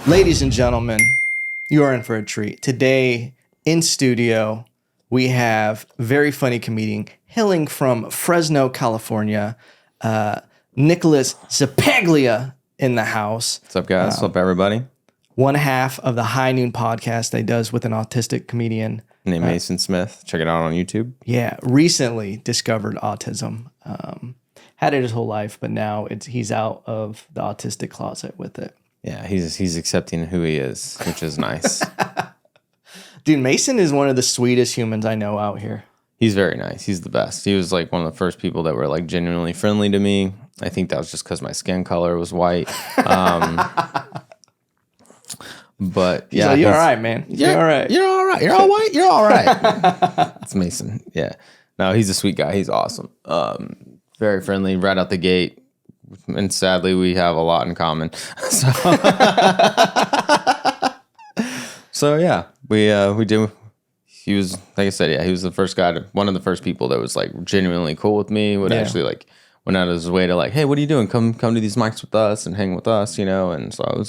Ladies and gentlemen, you are in for a treat. Today in studio, we have very funny comedian hailing from Fresno, California, Nicholas Ceppaglia in the house. What's up, guys? What's up, everybody? One half of the High Noon podcast that he does with an autistic comedian named Mason Smith. Check it out on YouTube. Yeah, recently discovered autism. Had it his whole life, but now he's out of the autistic closet with it. Yeah, he's accepting who he is, which is nice. Dude, Mason is one of the sweetest humans I know out here. He's very nice. He's the best. He was like one of the first people that were like genuinely friendly to me. I think that was just because my skin color was white. But yeah, like, you're all right, man. You're all right. You're all right. You're all white. You're all right. It's Mason. Yeah. No, he's a sweet guy. He's awesome. Very friendly right out the gate. And sadly, we have a lot in common. So yeah, we do. He was, like I said, yeah, he was the first guy, one of the first people that was like genuinely cool with me. Would actually like went out of his way to like, hey, what are you doing? Come to these mics with us and hang with us, you know. And so I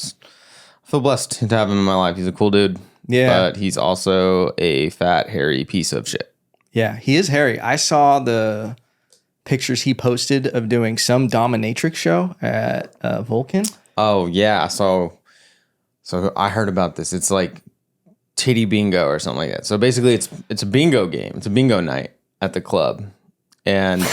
feel blessed to have him in my life. He's a cool dude. Yeah, but he's also a fat, hairy piece of shit. Yeah, he is hairy. I saw the pictures he posted of doing some dominatrix show at Vulcan. Oh yeah, so I heard about this. It's like titty bingo or something like that. So basically, it's a bingo game. It's a bingo night at the club, and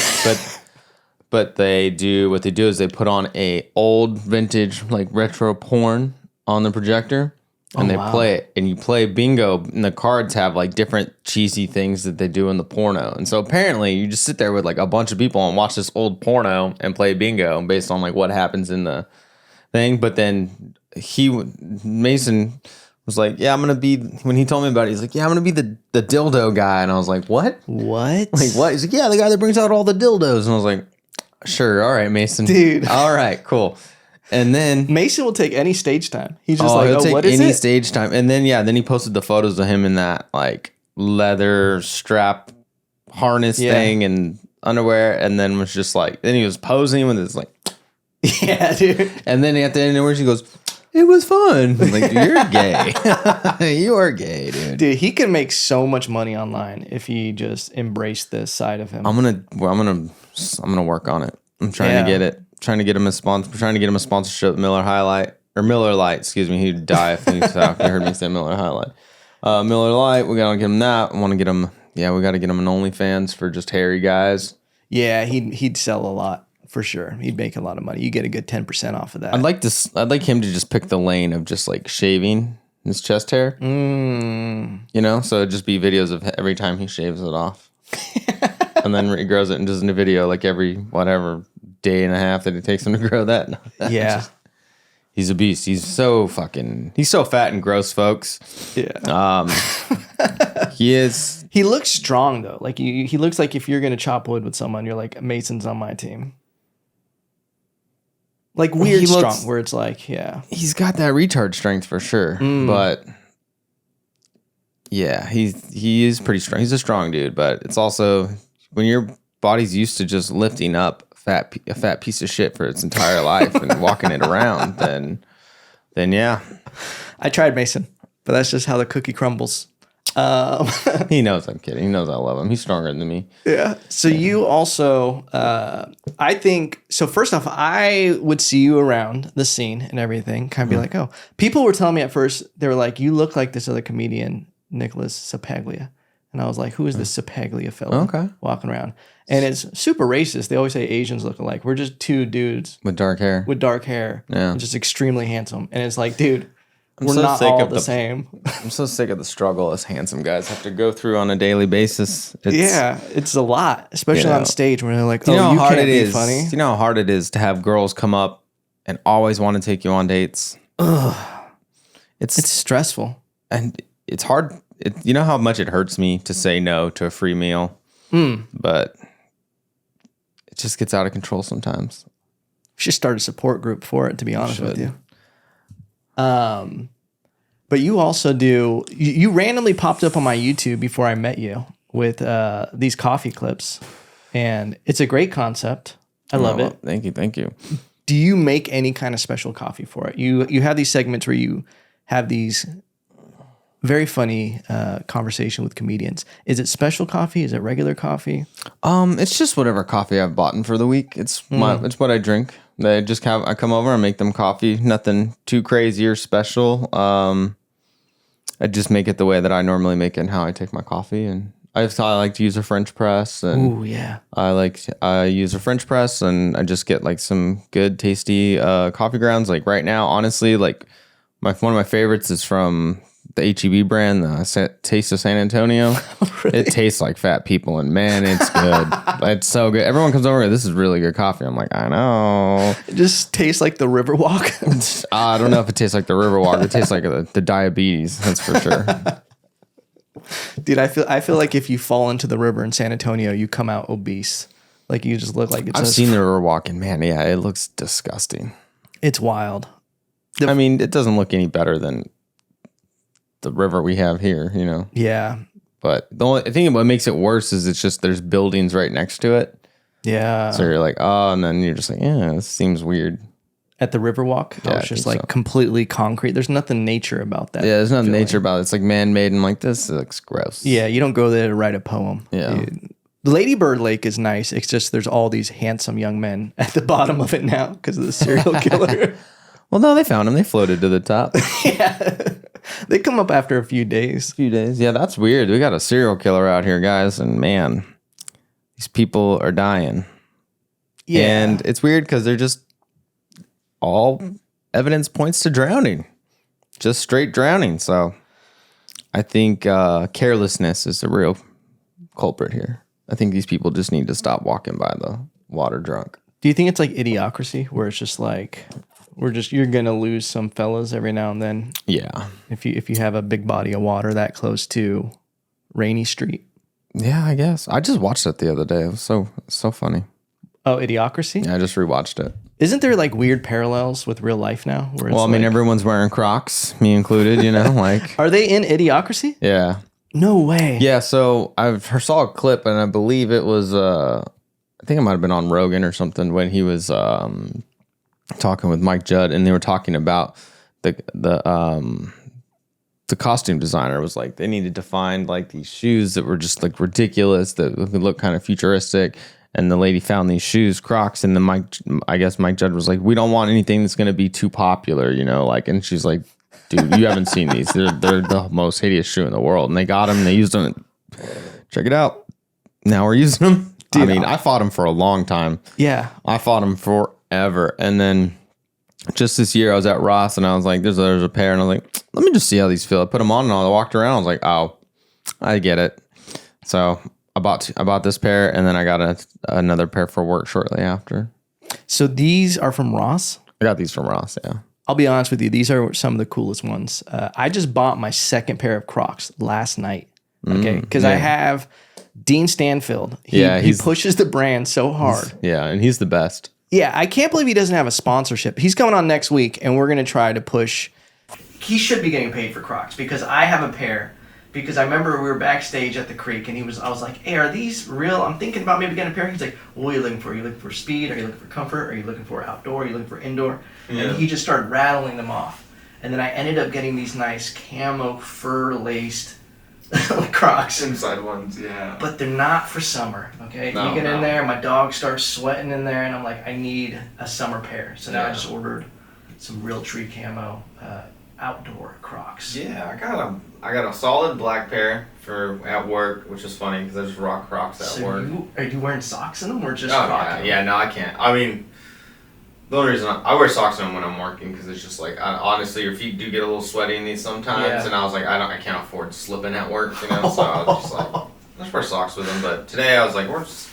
but they do what they do is they put on a old vintage like retro porn on the projector. And they play it, and you play bingo, and the cards have like different cheesy things that they do in the porno. And so apparently you just sit there with like a bunch of people and watch this old porno and play bingo based on like what happens in the thing. But then Mason was like, yeah, I'm going to be, when he told me about it, he's like, yeah, I'm going to be the dildo guy. And I was like, what? What? Like, what? He's like, yeah, the guy that brings out all the dildos. And I was like, sure. All right, Mason. Dude. All right, cool. And then Mason will take any stage time. He's just like, he'll take what is any it? stage time. And then then he posted the photos of him in that like leather strap harness thing and underwear, and then was just like, then he was posing with his like, yeah, dude. And then at the end of where she goes, it was fun. I'm like, you're gay. You are gay, dude. Dude, he could make so much money online if he just embraced this side of him. I'm gonna work on it. I'm trying to get it. Trying to get him a sponsorship, Miller Lite, excuse me. He'd die if he heard me say Miller High Light. Miller Lite, we gotta get him that. I want to get him. Yeah, we got to get him an OnlyFans for just hairy guys. Yeah, he'd sell a lot for sure. He'd make a lot of money. You get a good 10% off of that. I'd like him to just pick the lane of just like shaving his chest hair. You know, so it'd just be videos of every time he shaves it off, and then he grows it and does a video like every whatever day and a half that it takes him to grow that. Yeah. He's a beast. He's so fat and gross, folks. Yeah. He is. He looks strong though. Like he looks like if you're going to chop wood with someone, you're like, Mason's on my team. Like weird strong where it's like, yeah. He's got that retard strength for sure. But yeah, he is pretty strong. He's a strong dude, but it's also when your body's used to just lifting up a fat piece of shit for its entire life and walking it around, then yeah. I tried Mason, but that's just how the cookie crumbles. He knows I'm kidding. He knows I love him. He's stronger than me. Yeah. So you also, I think, so first off, I would see you around the scene and everything, kind of be like, oh, people were telling me at first, they were like, you look like this other comedian, Nicholas Ceppaglia. And I was like, who is this Ceppaglia fellow walking around? And it's super racist. They always say Asians look alike. We're just two dudes. With dark hair. Yeah. And just extremely handsome. And it's like, dude, we're not all the same. I'm so sick of the struggle as handsome guys have to go through on a daily basis. It's a lot. Especially on stage when they're like, you can't be funny. Do you know how hard it is to have girls come up and always want to take you on dates? Ugh. It's stressful. And it's hard. You know how much it hurts me to say no to a free meal? But it just gets out of control sometimes. We should start a support group for it, to be honest with you. But you also do, you randomly popped up on my YouTube before I met you with these coffee clips. And it's a great concept. I love it. Thank you. Do you make any kind of special coffee for it? You have these segments where you have these very funny conversation with comedians. Is it special coffee? Is it regular coffee? It's just whatever coffee I've bought for the week. It's what I drink. I come over and make them coffee. Nothing too crazy or special. I just make it the way that I normally make it and how I take my coffee. And I like to use a French press. And Ooh, yeah. I use a French press and I just get like some good tasty coffee grounds. Like right now, honestly, like one of my favorites is from the H-E-B brand, the Taste of San Antonio. Really? It tastes like fat people, and man, it's good. It's so good. Everyone comes over and goes, this is really good coffee. I'm like, I know. It just tastes like the Riverwalk. I don't know if it tastes like the Riverwalk. It tastes like the diabetes. That's for sure. Dude, I feel like if you fall into the river in San Antonio, you come out obese. Like you just look like it's. I've seen the Riverwalk, and man, yeah, it looks disgusting. It's wild. I mean, it doesn't look any better than the river we have here, you know. Yeah. But I think what makes it worse is it's just there's buildings right next to it. Yeah. So you're like, oh, and then you're just like, yeah, this seems weird. At the Riverwalk, yeah, it's just like completely concrete. There's nothing nature about that. Yeah, there's nothing nature about it. It's like man-made, and like this looks gross. Yeah, you don't go there to write a poem. Yeah. The Lady Bird Lake is nice. It's just there's all these handsome young men at the bottom of it now because of the serial killer. Well, no, they found him. They floated to the top. Yeah. They come up after a few days. Yeah, that's weird. We got a serial killer out here, guys, and man, these people are dying. Yeah. And it's weird because they're just all evidence points to drowning. Just straight drowning. So I think carelessness is the real culprit here. I think these people just need to stop walking by the water drunk. Do you think it's like Idiocracy, where it's just like you're gonna lose some fellas every now and then? Yeah. If you have a big body of water that close to Rainy Street. Yeah, I guess. I just watched it the other day. It was so funny. Oh, Idiocracy? Yeah, I just rewatched it. Isn't there like weird parallels with real life now? Where it's everyone's wearing Crocs, me included, you know, like. Are they in Idiocracy? Yeah. No way. Yeah, so I saw a clip, and I believe it was, I think it might have been on Rogan or something, when he was talking with Mike Judd, and they were talking about the costume designer was like, they needed to find like these shoes that were just like ridiculous, that would look kind of futuristic. And the lady found these shoes, Crocs, and then I guess Mike Judd was like, we don't want anything that's going to be too popular, you know, like, and she's like, dude, you haven't seen these. They're the most hideous shoe in the world. And they got them, and they used them. Check it out. Now we're using them. Dude, I mean, I fought them for a long time. Yeah. I fought them forever. And then just this year I was at Ross, and I was like, there's a pair, and I was like, let me just see how these feel. I put them on, and I walked around. I was like, oh, I get it. So I bought this pair, and then I got another pair for work shortly after. So these are from Ross? I got these from Ross, yeah. I'll be honest with you. These are some of the coolest ones. I just bought my second pair of Crocs last night. Okay, because I have Dean Stanfield. He pushes the brand so hard. And he's the best. Yeah, I can't believe he doesn't have a sponsorship. He's coming on next week, and we're going to try to push. He should be getting paid for Crocs because I have a pair. Because I remember we were backstage at the Creek, and I was like, hey, are these real? I'm thinking about maybe getting a pair. He's like, what are you looking for? Are you looking for speed? Are you looking for comfort? Are you looking for outdoor? Are you looking for indoor? Yeah. And he just started rattling them off. And then I ended up getting these nice camo fur-laced Crocs. Inside ones, yeah. But they're not for summer, okay? You get in there, my dog starts sweating in there, and I'm like, I need a summer pair. So now I just ordered some Realtree camo outdoor Crocs. Yeah, I got a solid black pair for at work, which is funny because I just rock Crocs at work. Are you wearing socks in them or just Crocs? Yeah, no, I can't. I mean, the only reason I wear socks in them when I'm working because it's just like, honestly, your feet do get a little sweaty in these sometimes, and I was like, I can't afford slipping at work, you know. So I was just like, I just wear socks with them. But today I was like, we're just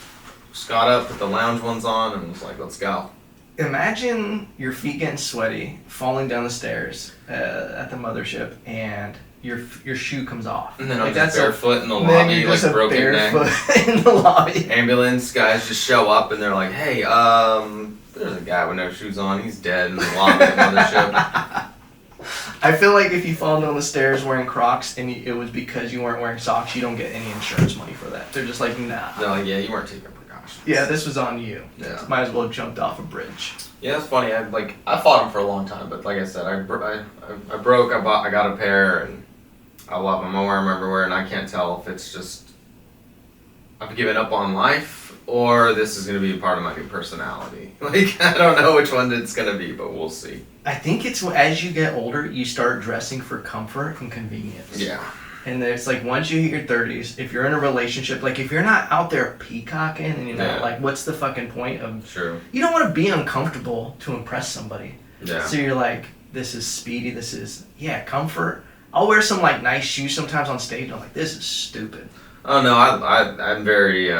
got up, put the lounge ones on, and was like, let's go. Imagine your feet getting sweaty, falling down the stairs at the Mothership, and your shoe comes off. And then I'm just barefoot in the lobby, like broken neck. In the lobby. Ambulance guys just show up, and they're like, hey, there's a guy with no shoes on. He's dead in the lobby of the Mothership. I feel like if you fall down the stairs wearing Crocs and it was because you weren't wearing socks, you don't get any insurance money for that. They're just like, nah. They're like, yeah, you weren't taking precautions. Yeah, this was on you. Yeah. Might as well have jumped off a bridge. Yeah, it's funny. I fought them for a long time, but like I said, I got a pair, and I love them. I wear them everywhere, and I can't tell if it's just I've given up on life or this is going to be a part of my new personality. Like, I don't know which one it's going to be, but we'll see. I think it's as you get older, you start dressing for comfort and convenience. Yeah. And it's like once you hit your 30s, if you're in a relationship, like if you're not out there peacocking and you're not like, what's the fucking point of... True. You don't want to be uncomfortable to impress somebody. Yeah. So you're like, this is speedy, this is, comfort. I'll wear some like nice shoes sometimes on stage and I'm like, this is stupid. Oh no, I'm very,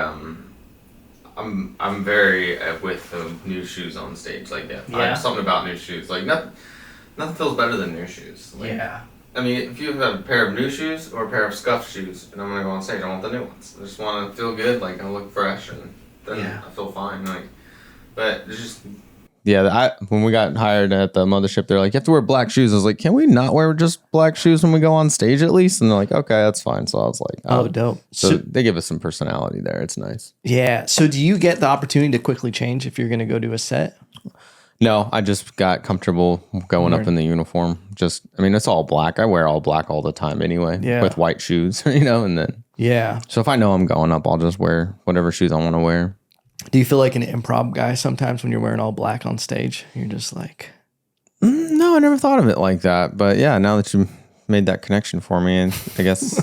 I'm very with new shoes on stage. Like, yeah. Something about new shoes. Like, nothing feels better than new shoes. Like, yeah. I mean, if you have a pair of new shoes or a pair of scuffed shoes, and I'm gonna go on stage, I want the new ones. I just want to feel good, like I look fresh, and then I feel fine. Like, but it's just. Yeah, when we got hired at the Mothership, they're like, you have to wear black shoes. I was like, can we not wear just black shoes when we go on stage at least? And they're like, okay, that's fine. So I was like, oh dope. So they give us some personality there. It's nice. Yeah. So do you get the opportunity to quickly change if you're going to go do a set? No, I just got comfortable going up in the uniform. It's all black. I wear all black all the time anyway with white shoes, and then. Yeah. So if I know I'm going up, I'll just wear whatever shoes I want to wear. Do you feel like an improv guy sometimes when you're wearing all black on stage? You're just like... No, I never thought of it like that. But yeah, now that you made that connection for me, and I guess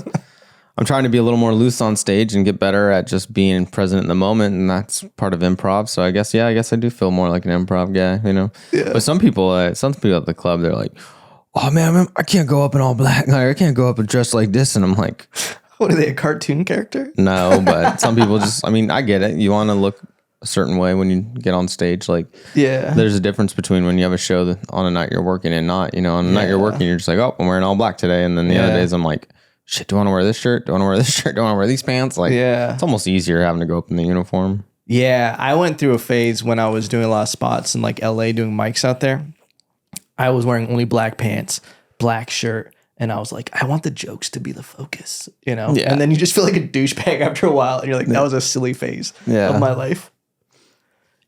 I'm trying to be a little more loose on stage and get better at just being present in the moment. And that's part of improv. So I guess I do feel more like an improv guy, Yeah. But some people at the club, they're like, oh man, I can't go up in all black. I can't go up and dress like this. And I'm like... What are they, a cartoon character? No, but some people just, I get it. You want to look a certain way when you get on stage. Like, there's a difference between when you have a show that on a night you're working and not, on a night you're working, you're just like, oh, I'm wearing all black today. And then the other days I'm like, shit, do I want to wear this shirt? Do I want to wear this shirt? Do I want to wear these pants? Like, it's almost easier having to go up in the uniform. Yeah. I went through a phase when I was doing a lot of spots in like LA doing mics out there. I was wearing only black pants, black shirt. And I was like, I want the jokes to be the focus, Yeah. And then you just feel like a douchebag after a while. And you're like, that was a silly phase of my life.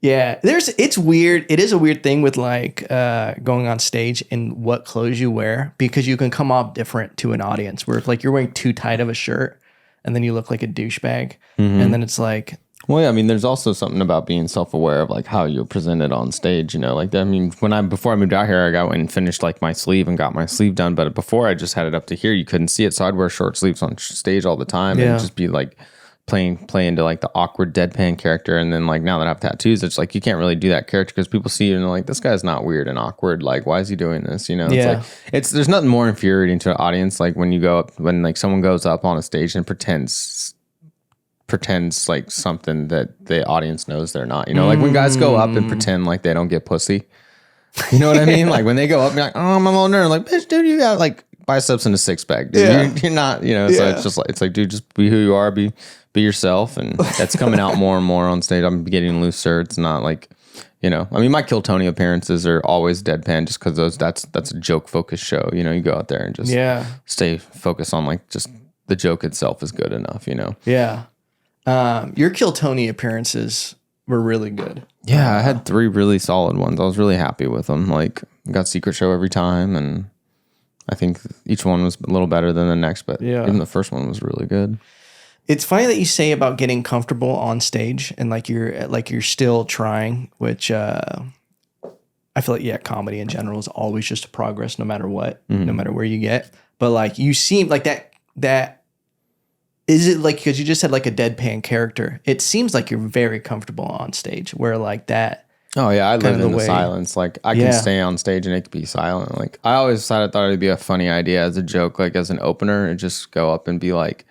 Yeah. It's weird. It is a weird thing with like going on stage and what clothes you wear because you can come off different to an audience where if like you're wearing too tight of a shirt and then you look like a douchebag. Mm-hmm. And then it's like... Well, yeah, there's also something about being self-aware of like how you present it on stage, Like, before I moved out here, I went and finished like my sleeve and got my sleeve done. But before I just had it up to here, you couldn't see it, so I'd wear short sleeves on stage all the time and just be like play into like the awkward deadpan character. And then like now that I have tattoos, it's like you can't really do that character because people see you and they're like, this guy's not weird and awkward. Like, why is he doing this? It's like there's nothing more infuriating to an audience like when like someone goes up on a stage and pretends like something that the audience knows they're not, like when guys go up and pretend like they don't get pussy, you know what I mean? Like when they go up and be like, oh, I'm a little nerd, like, bitch, dude, you got like biceps and a six pack, dude. You're not, so it's like, dude, just be who you are, be yourself. And that's coming out more and more on stage. I'm getting looser. It's not like, my Kill Tony appearances are always deadpan just because that's a joke focused show. You go out there and just stay focused on like just the joke itself is good enough, Yeah. Your Kill Tony appearances were really good. Yeah, I had 3 really solid ones. I was really happy with them. Like, got Secret Show every time, and I think each one was a little better than the next, but even the first one was really good. It's funny that you say about getting comfortable on stage and like you're still trying, which I feel like comedy in general is always just a progress no matter what, no matter where you get. But like you seem like that. Is it like, because you just had like a deadpan character, it seems like you're very comfortable on stage where like that. Oh yeah, I live in the silence. Like I can stay on stage and it could be silent. Like I always thought it'd be a funny idea as a joke, like as an opener, and just go up and be like,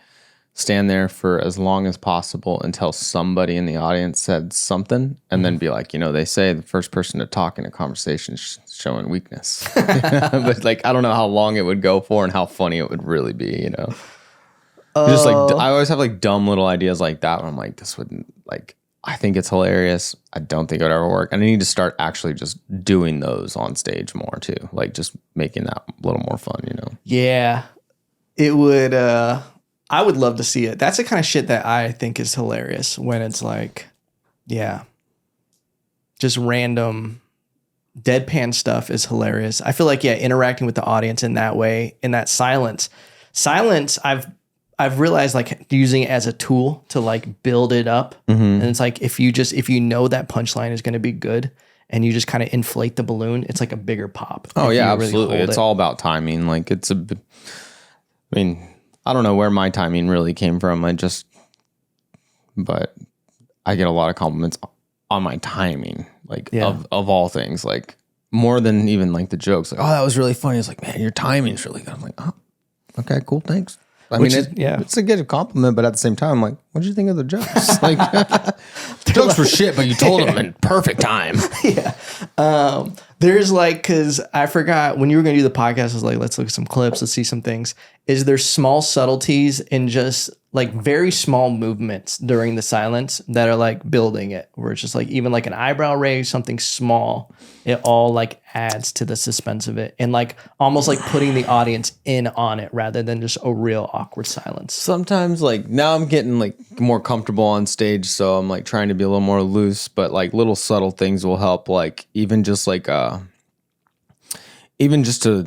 stand there for as long as possible until somebody in the audience said something, and then be like, they say the first person to talk in a conversation is showing weakness. But like, I don't know how long it would go for and how funny it would really be, Just like I always have like dumb little ideas like that. Where I'm like, this wouldn't like. I think it's hilarious. I don't think it would ever work. And I need to start actually just doing those on stage more too. Like just making that a little more fun. Yeah, it would. I would love to see it. That's the kind of shit that I think is hilarious when it's like Yeah. Just random deadpan stuff is hilarious. I feel like, yeah, interacting with the audience in that way, in that silence, I've realized like using it as a tool to like build it up. And it's like, if you know that punchline is going to be good and you just kind of inflate the balloon, it's like a bigger pop. Oh yeah, really absolutely. It's all about timing. Like I don't know where my timing really came from. But I get a lot of compliments on my timing, like of all things, like more than even like the jokes. Like, oh, that was really funny. It's like, man, your timing's really good. I'm like, oh, okay, cool, thanks. It's a good compliment, but at the same time, I'm like, what did you think of the jokes? Like, the jokes were shit, but you told them in perfect time. Yeah. There's like, because I forgot when you were going to do the podcast, I was like, let's look at some clips, let's see some things. Is there small subtleties in just like very small movements during the silence that are like building it, where it's just like even like an eyebrow raise, something small, it all like adds to the suspense of it and like almost like putting the audience in on it rather than just a real awkward silence. Sometimes like now I'm getting like more comfortable on stage, so I'm like trying to be a little more loose, but like little subtle things will help, like even just to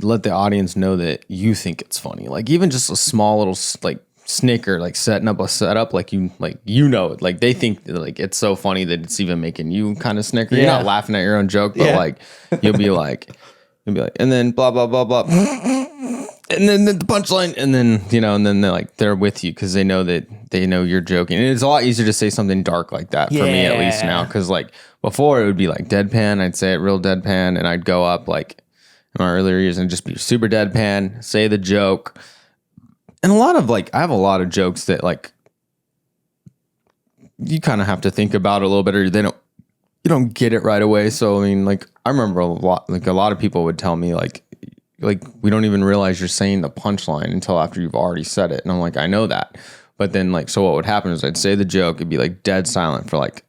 let the audience know that you think it's funny. Like even just a small little like snicker, like setting up a setup, like like they think like it's so funny that it's even making you kind of snicker. You're not laughing at your own joke, but like you'll be like, and then blah blah blah blah, and then the punchline, and then and then they're with you because they know you're joking. And it's a lot easier to say something dark like that for me, at least now, because like before it would be like deadpan. I'd say it real deadpan, and I'd go up like in my earlier years and just be super deadpan, say the joke. And a lot of I have a lot of jokes that like you kind of have to think about a little bit, or you don't get it right away. So I mean, like I remember a lot of people would tell me like we don't even realize you're saying the punchline until after you've already said it. And I'm like, I know that. But then so what would happen is I'd say the joke, it'd be like dead silent for like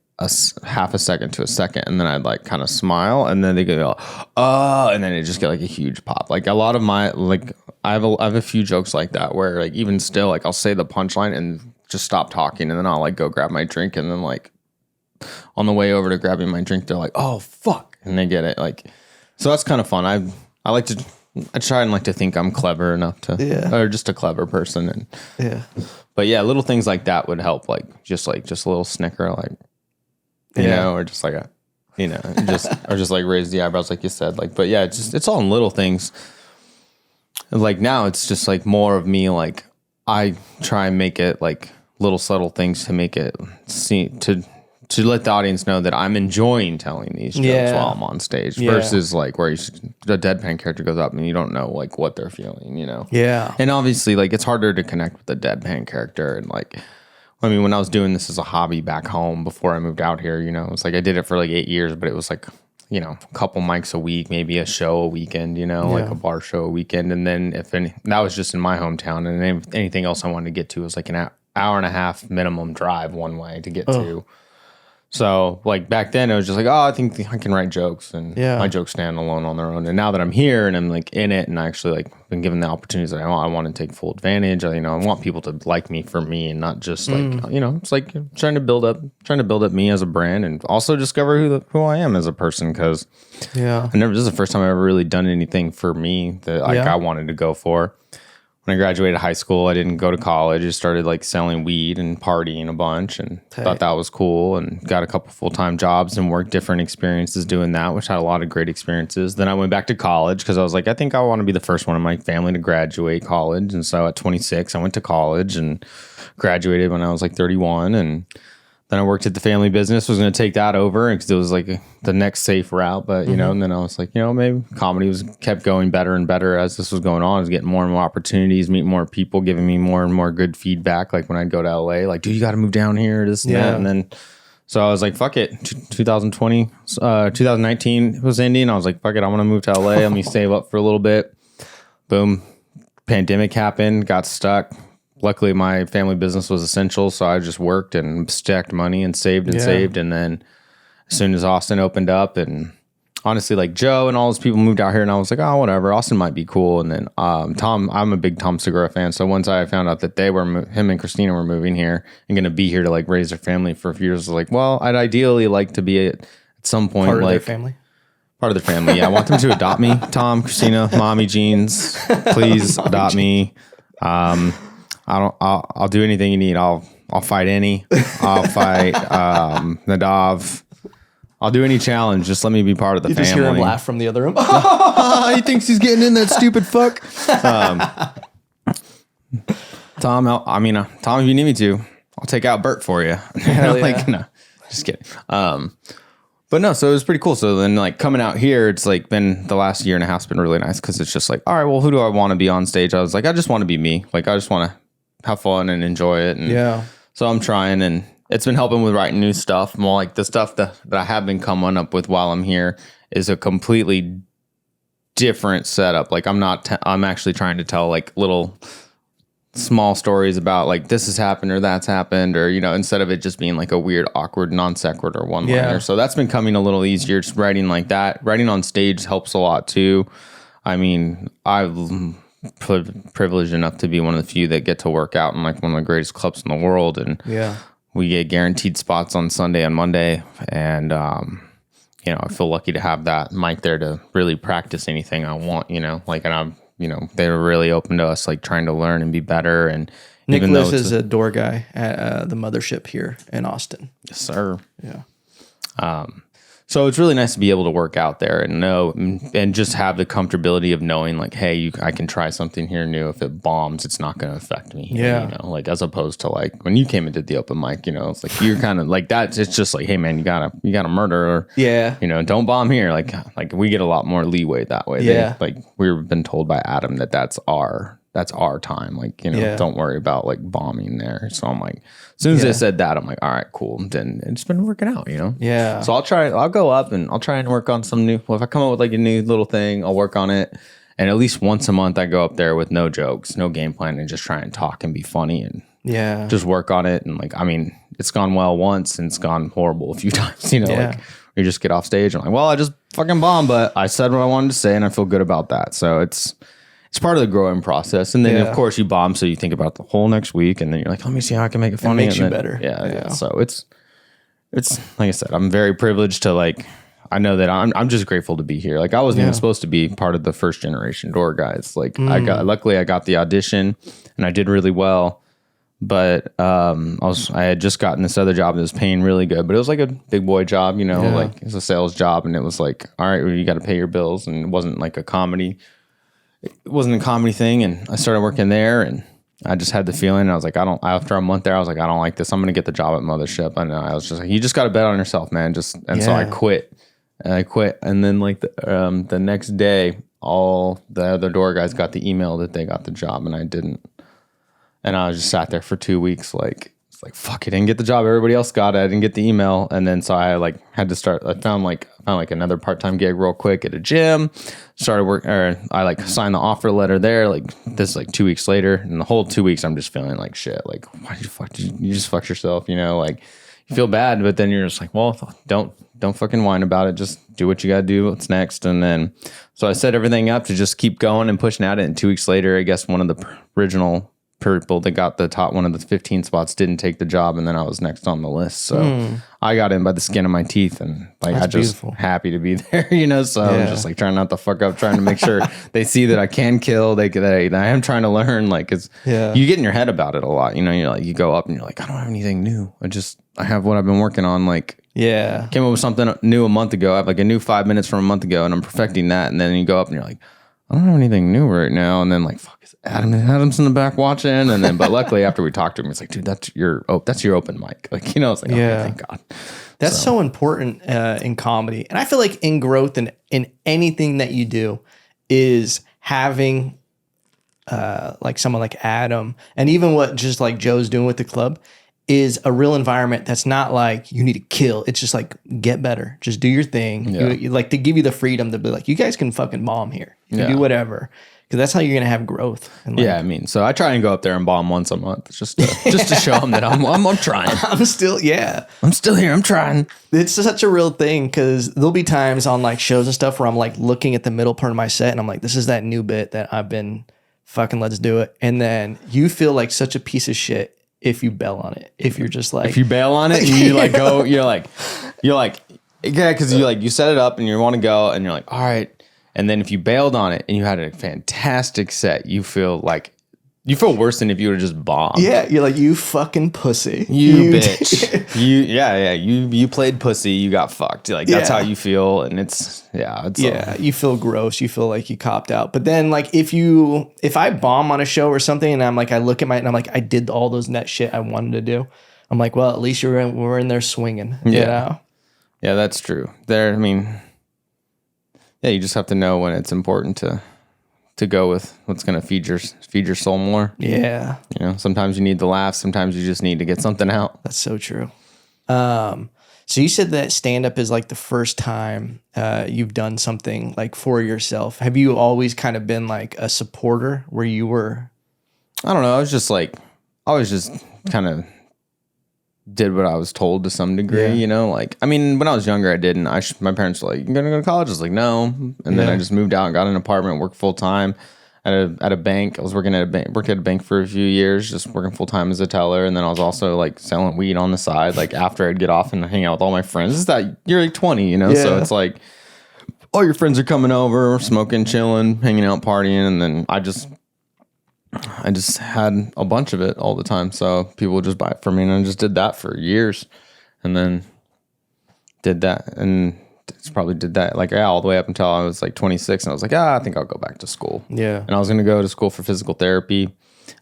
half a second to a second, and then I'd like kind of smile, and then they go, oh, and then it just get like a huge pop. Like a lot of my I have a few jokes like that where like even still like I'll say the punchline and just stop talking, and then I'll like go grab my drink, and then like on the way over to grabbing my drink, they're like, oh fuck, and they get it. Like, so that's kind of fun. I try and like to think I'm clever enough to, or just a clever person, and but yeah, little things like that would help. Like just a little snicker, like. You know, or just like or just like raise the eyebrows, like you said, like, but yeah, it's all in little things. Like now it's just like more of me, like I try and make it like little subtle things to make it to let the audience know that I'm enjoying telling these jokes while I'm on stage versus like where the deadpan character goes up and you don't know like what they're feeling, Yeah. And obviously like it's harder to connect with the deadpan character, and like, I mean, when I was doing this as a hobby back home before I moved out here, it's like I did it for like 8 years, but it was like, a couple mics a week, maybe a show a weekend, like a bar show a weekend. And then that was just in my hometown, and anything else I wanted to get to was like an hour and a half minimum drive one way to get to. So like back then it was just like, oh, I think I can write jokes, and my jokes stand alone on their own. And now that I'm here and I'm like in it and I actually like been given the opportunities that I want to take full advantage. I want people to like me for me and not just like, it's like trying to build up me as a brand, and also discover who I am as a person. Cause this is the first time I've ever really done anything for me that I wanted to go for. When I graduated high school, I didn't go to college. I started like selling weed and partying a bunch, and thought that was cool, and got a couple full-time jobs and worked different experiences doing that, which had a lot of great experiences. Then I went back to college because I was like, I think I want to be the first one in my family to graduate college. And so at 26, I went to college and graduated when I was like 31. And then I worked at the family business, was going to take that over because it was like the next safe route. But, and then I was like, maybe comedy kept going better and better as this was going on. I was getting more and more opportunities, meet more people, giving me more and more good feedback. Like when I'd go to LA, like, dude, you got to move down here, this and that. And then, so I was like, fuck it. 2019 was ending. I was like, fuck it. I want to move to LA. Let me save up for a little bit. Boom. Pandemic happened, got stuck. Luckily, my family business was essential, so I just worked and stacked money and saved and saved. And then as soon as Austin opened up and honestly, like Joe and all those people moved out here, and I was like, oh, whatever, Austin might be cool. And then Tom, I'm a big Tom Segura fan. So once I found out that him and Christina were moving here and going to be here to like raise their family for a few years, I was like, well, I'd ideally like to be at some point Part of like their family. Part of their family. Yeah, I want them to adopt me. Tom, Christina, Mommy Jeans, please adopt me. I'll do anything you need. I'll fight any. I'll fight Nadav. I'll do any challenge. Just let me be part of the family. You just hear him laugh from the other room. He thinks he's getting in that stupid fuck. Tom, Tom, if you need me to, I'll take out Bert for you. Like, no, just kidding. But no, so it was pretty cool. So then like coming out here, it's like been the last year and a half's been really nice because it's just like, all right, well, who do I want to be on stage? I was like, I just want to be me. Like, I just want to have fun and enjoy it. And so I'm trying, and it's been helping with writing new stuff. More like the stuff that I have been coming up with while I'm here is a completely different setup. Like I'm actually trying to tell like little small stories about like this has happened or that's happened, or, you know, instead of it just being like a weird, awkward, non sequitur one liner. So that's been coming a little easier. Just writing like that. Writing on stage helps a lot too. I mean, I'm privileged enough to be one of the few that get to work out in like one of the greatest clubs in the world, and we get guaranteed spots on Sunday and Monday, and you know, I feel lucky to have that mic there to really practice anything I want, you know, like, and I'm, you know, they were really open to us like trying to learn and be better. And Nicholas is a door guy at the Mothership here in Austin. Yes, sir. Yeah. So it's really nice to be able to work out there and know and just have the comfortability of knowing like, hey, I can try something here new. If it bombs, it's not going to affect me. Yeah. You know, like as opposed to like when you came and did the open mic, you know, it's like you're kind of like that. It's just like, hey man, you gotta murder, or you know, don't bomb here. Like we get a lot more leeway that way. Like we've been told by Adam that's our time. Like, you know, don't worry about like bombing there. So I'm like, as soon as they said that, I'm like, all right, cool. Then it's been working out, you know? Yeah. So I'll go up and I'll try and work on some new, well, if I come up with like a new little thing, I'll work on it. And at least once a month I go up there with no jokes, no game plan, and just try and talk and be funny and just work on it. And like, I mean, it's gone well once and it's gone horrible a few times, you know, like you just get off stage and I'm like, well, I just fucking bombed, but I said what I wanted to say and I feel good about that. So it's part of the growing process. And then of course you bomb. So you think about the whole next week and then you're like, let me see how I can make it funny. It makes you better. Yeah. So it's like I said, I'm very privileged to like, I know that I'm just grateful to be here. Like I wasn't even supposed to be part of the first generation door guys. Like luckily I got the audition and I did really well, but I had just gotten this other job that was paying really good, but it was like a big boy job, you know, like it's a sales job. And it was like, all right, well, you got to pay your bills. And it wasn't like a comedy. It wasn't a comedy thing, and I started working there, and I just had the feeling. I was like, after a month there, I was like, I don't like this. I'm going to get the job at Mothership. And I was just like, you just got to bet on yourself, man. So I quit, and then like the next day, all the other door guys got the email that they got the job, and I didn't. And I was just sat there for 2 weeks, like, it's like, fuck, I didn't get the job. Everybody else got it. I didn't get the email. And then so I like had to start. I found like another part-time gig real quick at a gym. Started work, or I like signed the offer letter there. Like this, like 2 weeks later, and the whole 2 weeks I'm just feeling like shit. Like, why did you just fuck yourself? You know, like you feel bad, but then you're just like, well, don't fucking whine about it. Just do what you gotta do. What's next? And then so I set everything up to just keep going and pushing at it. And 2 weeks later, I guess one of the original people that got the top one of the 15 spots didn't take the job, and then I was next on the list. So I got in by the skin of my teeth, and like I just happy to be there, you know. So I was just like trying not to fuck up, trying to make sure they see that I can kill. That I am trying to learn. Like, cause you get in your head about it a lot, you know. You're like, you go up and you're like, I don't have anything new. I have what I've been working on. Like, came up with something new a month ago. I have like a new 5 minutes from a month ago, and I'm perfecting that. And then you go up and you're like, I don't have anything new right now. And then like, fuck, is Adam's in the back watching. And then, but luckily after we talked to him, it's like, dude, that's your open mic. Like, you know, it's like, okay, thank God. That's so important in comedy. And I feel like in growth and in anything that you do is having like someone like Adam, and even what just like Joe's doing with the club, is a real environment that's not like you need to kill. It's just like get better. Just do your thing. You like to give you the freedom to be like, you guys can fucking bomb here. You can do whatever. because that's how you're gonna have growth. And Yeah, I mean, so I try and go up there and bomb once a month just to show them that I'm trying. I'm still here. I'm trying. It's such a real thing because there'll be times on like shows and stuff where I'm like looking at the middle part of my set and I'm like, this is that new bit that I've been fucking let's do it. And then you feel like such a piece of shit if you bail on it. If you're just like, if you bail on it and you like go, you're like, yeah, because you set it up and you want to go and you're like, all right. And then if you bailed on it and you had a fantastic set, you feel worse than if you would have just bombed. Yeah, you're like, you fucking pussy. You bitch. You played pussy, you got fucked. Like that's how you feel. And you feel gross. You feel like you copped out. But then like if I bomb on a show or something and I'm like, I look at and I'm like, I did all those net shit I wanted to do. I'm like, well, at least we're in there swinging. Yeah. You know? Yeah, that's true. You just have to know when it's important to go with what's going to feed your soul more. Yeah. You know, sometimes you need the laugh. Sometimes you just need to get something out. That's so true. So you said that stand-up is like the first time you've done something like for yourself. Have you always kind of been like a supporter where you were? I don't know. I was just kind of did what I was told to some degree, you know, like, I mean, when I was younger, I didn't, my parents were like, you're going to go to college? I was like, no. And then I just moved out and got an apartment, worked full time at a bank. I was worked at a bank for a few years, just working full time as a teller. And then I was also like selling weed on the side, like after I'd get off and hang out with all my friends. It's that you're like 20, you know? Yeah. So it's like all your friends are coming over, smoking, chilling, hanging out, partying. And then I just had a bunch of it all the time. So people would just buy it for me. And I just did that for years. And then did that. And probably did that like all the way up until I was like 26. And I was like, I think I'll go back to school. Yeah. And I was going to go to school for physical therapy.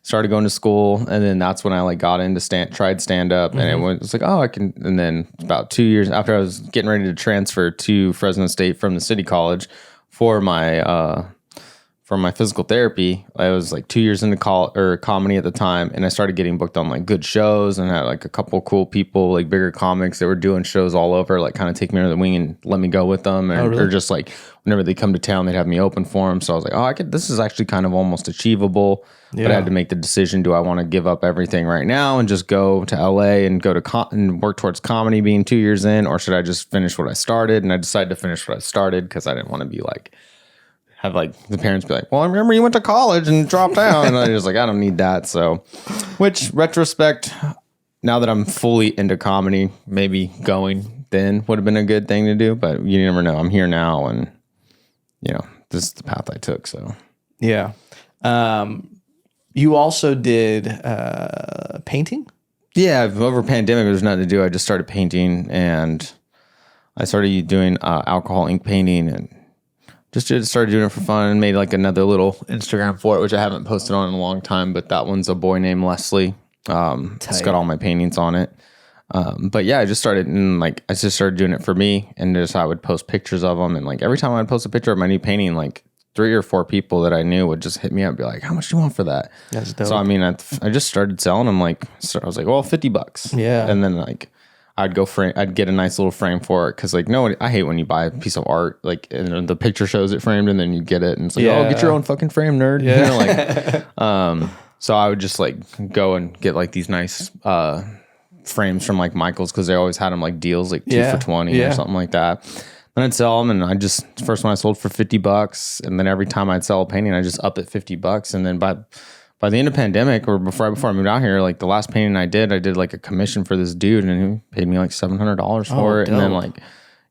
Started going to school. And then that's when I like got into tried stand up. And it was like, I can. And then about 2 years after I was getting ready to transfer to Fresno State from the city college for my physical therapy, I was like 2 years into comedy at the time, and I started getting booked on like good shows and had like a couple cool people, like bigger comics that were doing shows all over, like kind of take me under the wing and let me go with them, and or just like whenever they come to town, they'd have me open for them. So I was like, this is actually kind of almost achievable. Yeah. But I had to make the decision: do I want to give up everything right now and just go to LA and go to and work towards comedy being 2 years in, or should I just finish what I started? And I decided to finish what I started because I didn't want to be like. Have like the parents be like, well, I remember you went to college and dropped out. And I was like, I don't need that. So, which retrospect, now that I'm fully into comedy, maybe going then would have been a good thing to do. But you never know. I'm here now. And, you know, this is the path I took. So, yeah. You also did painting? Yeah. Over pandemic, there's nothing to do. I just started painting and I started doing alcohol ink painting and just started doing it for fun and made like another little Instagram for it, which I haven't posted on in a long time, but that one's a boy named Leslie. It's got all my paintings on it. But yeah, I just started doing it for me, and just I would post pictures of them. And like every time I'd post a picture of my new painting, like 3 or 4 people that I knew would just hit me up and be like, how much do you want for that? That's dope. So I mean, I just started selling them. I was like, well, $50. Yeah. And then like, I'd get a nice little frame for it because like I hate when you buy a piece of art like and the picture shows it framed and then you get it and it's like get your own fucking frame, nerd. Yeah. You know, like so I would just like go and get like these nice frames from like Michael's because they always had them like deals like 2 for $20 or something like that. Then I'd sell them and first one I sold for $50 and then every time I'd sell a painting I just up it $50 and then by the end of pandemic or before I moved out here, like the last painting I did like a commission for this dude and he paid me like $700 for it. Dope. And then like,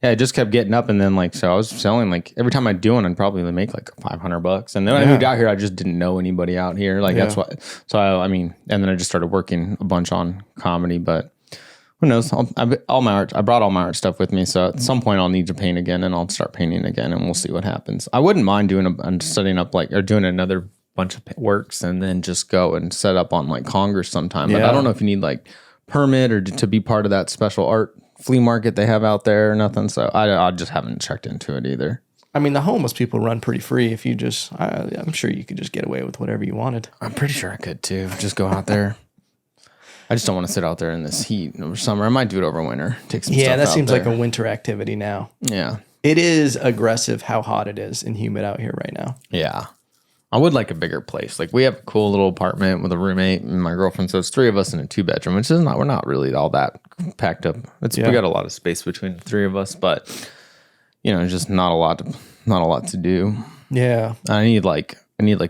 it just kept getting up. And then like, so I was selling like every time I'd do one, I'd probably make like $500. And then when I moved out here, I just didn't know anybody out here. Like that's what, so I mean, and then I just started working a bunch on comedy, but who knows? I brought all my art stuff with me. So at some point I'll need to paint again and I'll start painting again and we'll see what happens. I wouldn't mind setting up like, or doing another bunch of works and then just go and set up on like Congress sometime. But I don't know if you need like permit or to be part of that special art flea market they have out there or nothing. So I just haven't checked into it either. I mean, the homeless people run pretty free if you just, I'm sure you could just get away with whatever you wanted. I'm pretty sure I could too. Just go out there. I just don't want to sit out there in this heat over summer. I might do it over winter. Take some stuff out there. Yeah, that seems like a winter activity now. Yeah. It is aggressive how hot it is and humid out here right now. Yeah. I would like a bigger place. Like we have a cool little apartment with a roommate and my girlfriend. So it's 3 of us in a 2-bedroom, which is not, we're not really all that packed up. We got a lot of space between the 3 of us, but just not a lot to do. Yeah. I need like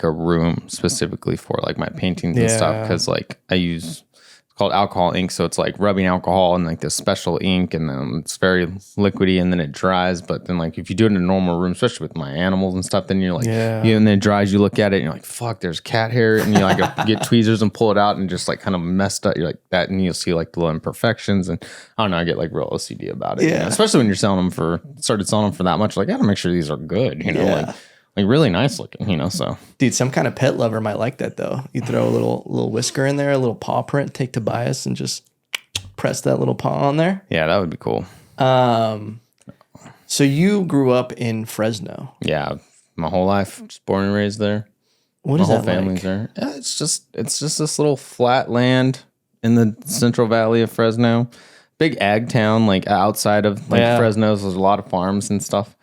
a room specifically for like my paintings and stuff. Cause like I use, it's called alcohol ink. So it's like rubbing alcohol and like this special ink and then it's very liquidy and then it dries. But then like if you do it in a normal room, especially with my animals and stuff, then you're like, and then it dries, you look at it and you're like, fuck, there's cat hair. And you like get tweezers and pull it out and just like kind of messed up. You're like that. And you'll see like the little imperfections. And I don't know, I get like real OCD about it. Yeah. Especially when you're started selling them for that much. Like, I gotta make sure these are good, like really nice looking, so. Dude, some kind of pet lover might like that though. You throw a little whisker in there, a little paw print, take Tobias and just press that little paw on there. Yeah, that would be cool. So you grew up in Fresno. Yeah, my whole life, just born and raised there. What is my whole that family's like? there. Yeah, it's just this little flat land in the Central Valley of Fresno. Big ag town, like outside of Fresno, there's a lot of farms and stuff.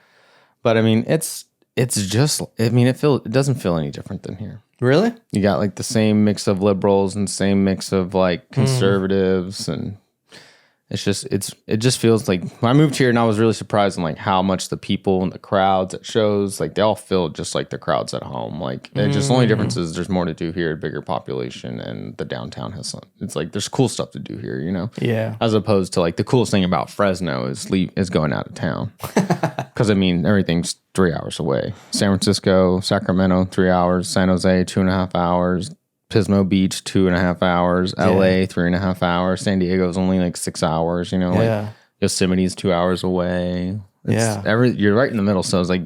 But I mean, it doesn't feel any different than here. Really? You got like the same mix of liberals and same mix of like conservatives and it just feels like when I moved here and I was really surprised on like how much the people and the crowds at shows, like they all feel just like the crowds at home. Like it just the only difference is there's more to do here, a bigger population, and the downtown has some. It's like there's cool stuff to do here, Yeah. As opposed to like the coolest thing about Fresno is going out of town. Because I mean everything's 3 hours away. San Francisco, Sacramento, 3 hours. San Jose, 2.5 hours. Pismo Beach, 2.5 hours. LA, 3.5 hours. San Diego's only like 6 hours. Like Yosemite's 2 hours away. You're right in the middle. So it's like,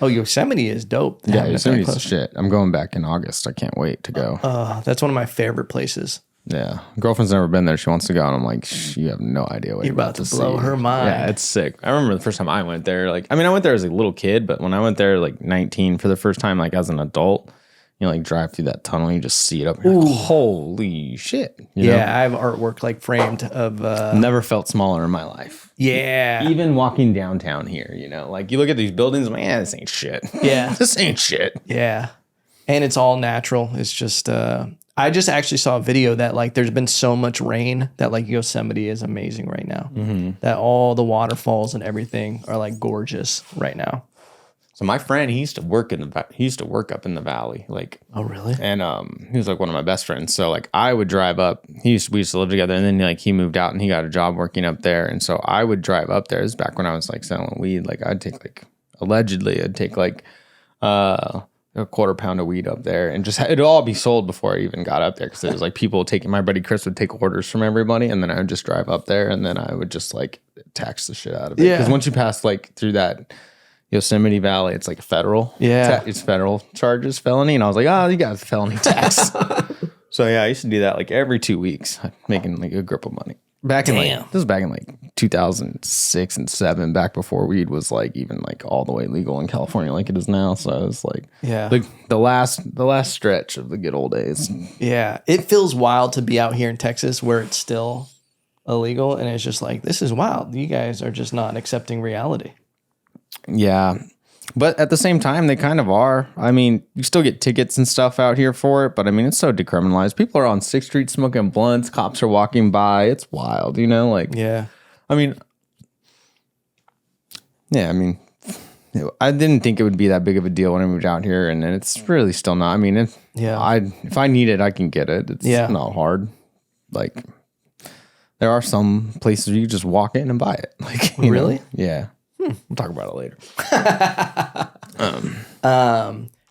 oh, Yosemite is dope. Yeah, Yosemite's the shit. I'm going back in August. I can't wait to go. That's one of my favorite places. Yeah, girlfriend's never been there. She wants to go, and I'm like, you have no idea what you're about to blow her mind. Yeah, it's sick. I remember the first time I went there. Like, I mean, I went there as a little kid, but when I went there, like 19 for the first time, like as an adult, like drive through that tunnel, you just see it up. And you're like, holy shit! You know? I have artwork like framed of. Never felt smaller in my life. Yeah, even walking downtown here, like you look at these buildings, I'm like, this ain't shit. Yeah, this ain't shit. Yeah, and it's all natural. It's just. I just actually saw a video that like there's been so much rain that like Yosemite is amazing right now. That all the waterfalls and everything are like gorgeous right now. So my friend, he used to work up in the valley, like. Oh really? And he was like one of my best friends. So like I would drive up. We used to live together, and then like he moved out and he got a job working up there, and so I would drive up there. This is back when I was like selling weed. Like I'd take a quarter pound of weed up there and just it'd all be sold before I even got up there because it was like people taking, my buddy Chris would take orders from everybody and then I would just drive up there and then I would just like tax the shit out of it because once you pass like through that Yosemite Valley, it's like a federal it's federal charges, felony, and I was like, you got a felony tax. So I used to do that like every 2 weeks, making like a grip of money. This was back in like 2006 and 2007, back before weed was like even like all the way legal in California like it is now. So it was like the last stretch of the good old days. Yeah, it feels wild to be out here in Texas where it's still illegal, and it's just like, this is wild. You guys are just not accepting reality. Yeah. But at the same time, they kind of are. I mean, you still get tickets and stuff out here for it, but I mean, it's so decriminalized. People are on 6th Street smoking blunts. Cops are walking by. It's wild, like. Yeah. I mean, I didn't think it would be that big of a deal when I moved out here, and it's really still not. I mean, if I need it, I can get it. It's not hard. Like, there are some places where you just walk in and buy it. Like, really? Know? Yeah. We'll talk about it later.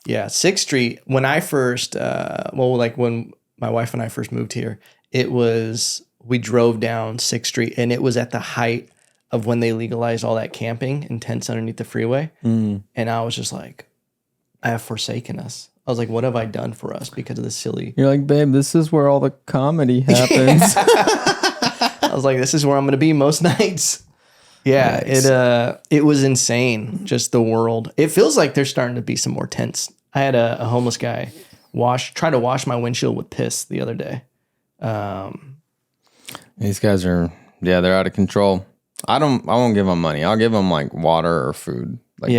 6th Street, when I first, when my wife and I first moved here, we drove down 6th Street and it was at the height of when they legalized all that camping and tents underneath the freeway. And I was just like, I have forsaken us. I was like, what have I done for us because of this silly. You're like, babe, this is where all the comedy happens. I was like, this is where I'm going to be most nights. Yeah, nice. It was insane, just the world. It feels like there's starting to be some more tents. I had a homeless guy try to wash my windshield with piss the other day. These guys are, they're out of control. I won't give them money. I'll give them like water or food. Like,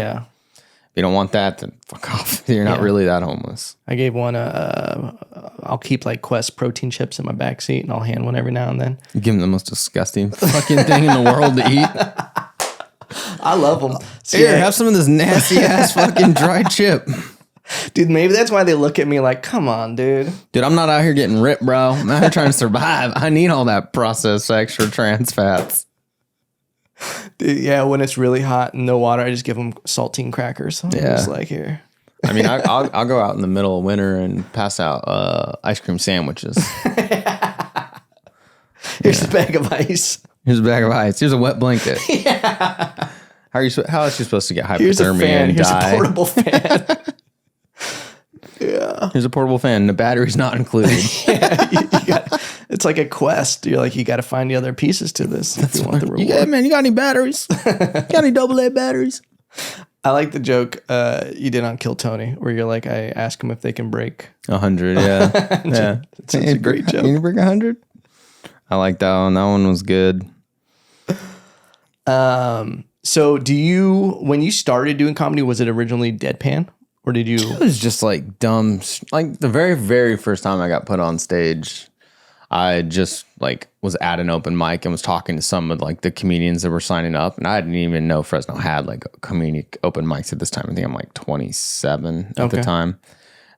you don't want that, then fuck off. You're not really that homeless. I gave one I'll keep like Quest protein chips in my back seat, and I'll hand one every now and then. You give them the most disgusting fucking thing in the world to eat. I love them. Here, have some of this nasty ass fucking dry chip. Dude, maybe that's why they look at me like, come on, dude. Dude, I'm not out here getting ripped, bro. I'm out here trying to survive. I need all that processed extra trans fats. Dude, yeah, when it's really hot and no water, I just give them saltine crackers. I'm just like, here. I mean, I'll go out in the middle of winter and pass out ice cream sandwiches. Here's a bag of ice. Here's a bag of ice. Here's a wet blanket. Yeah. How else are you supposed to get hypothermia Here's a fan. and Here's die? a portable fan. Yeah. Here's a portable fan. The battery's not included. Yeah, you it's like a quest. You're like, you got to find the other pieces to this if you want the reward. You got any batteries? Got any AA batteries? I like the joke you did on Kill Tony, where you're like, I ask them if they can break 100. Yeah, yeah. It's a great joke. Can you break 100? I like that one. That one was good. So when you started doing comedy, was it originally deadpan? Or did you? It was just like dumb. Like the very, very first time I got put on stage, I just like was at an open mic and was talking to some of like the comedians that were signing up. And I didn't even know Fresno had like comedian open mics at this time. I think I'm like 27 at the time.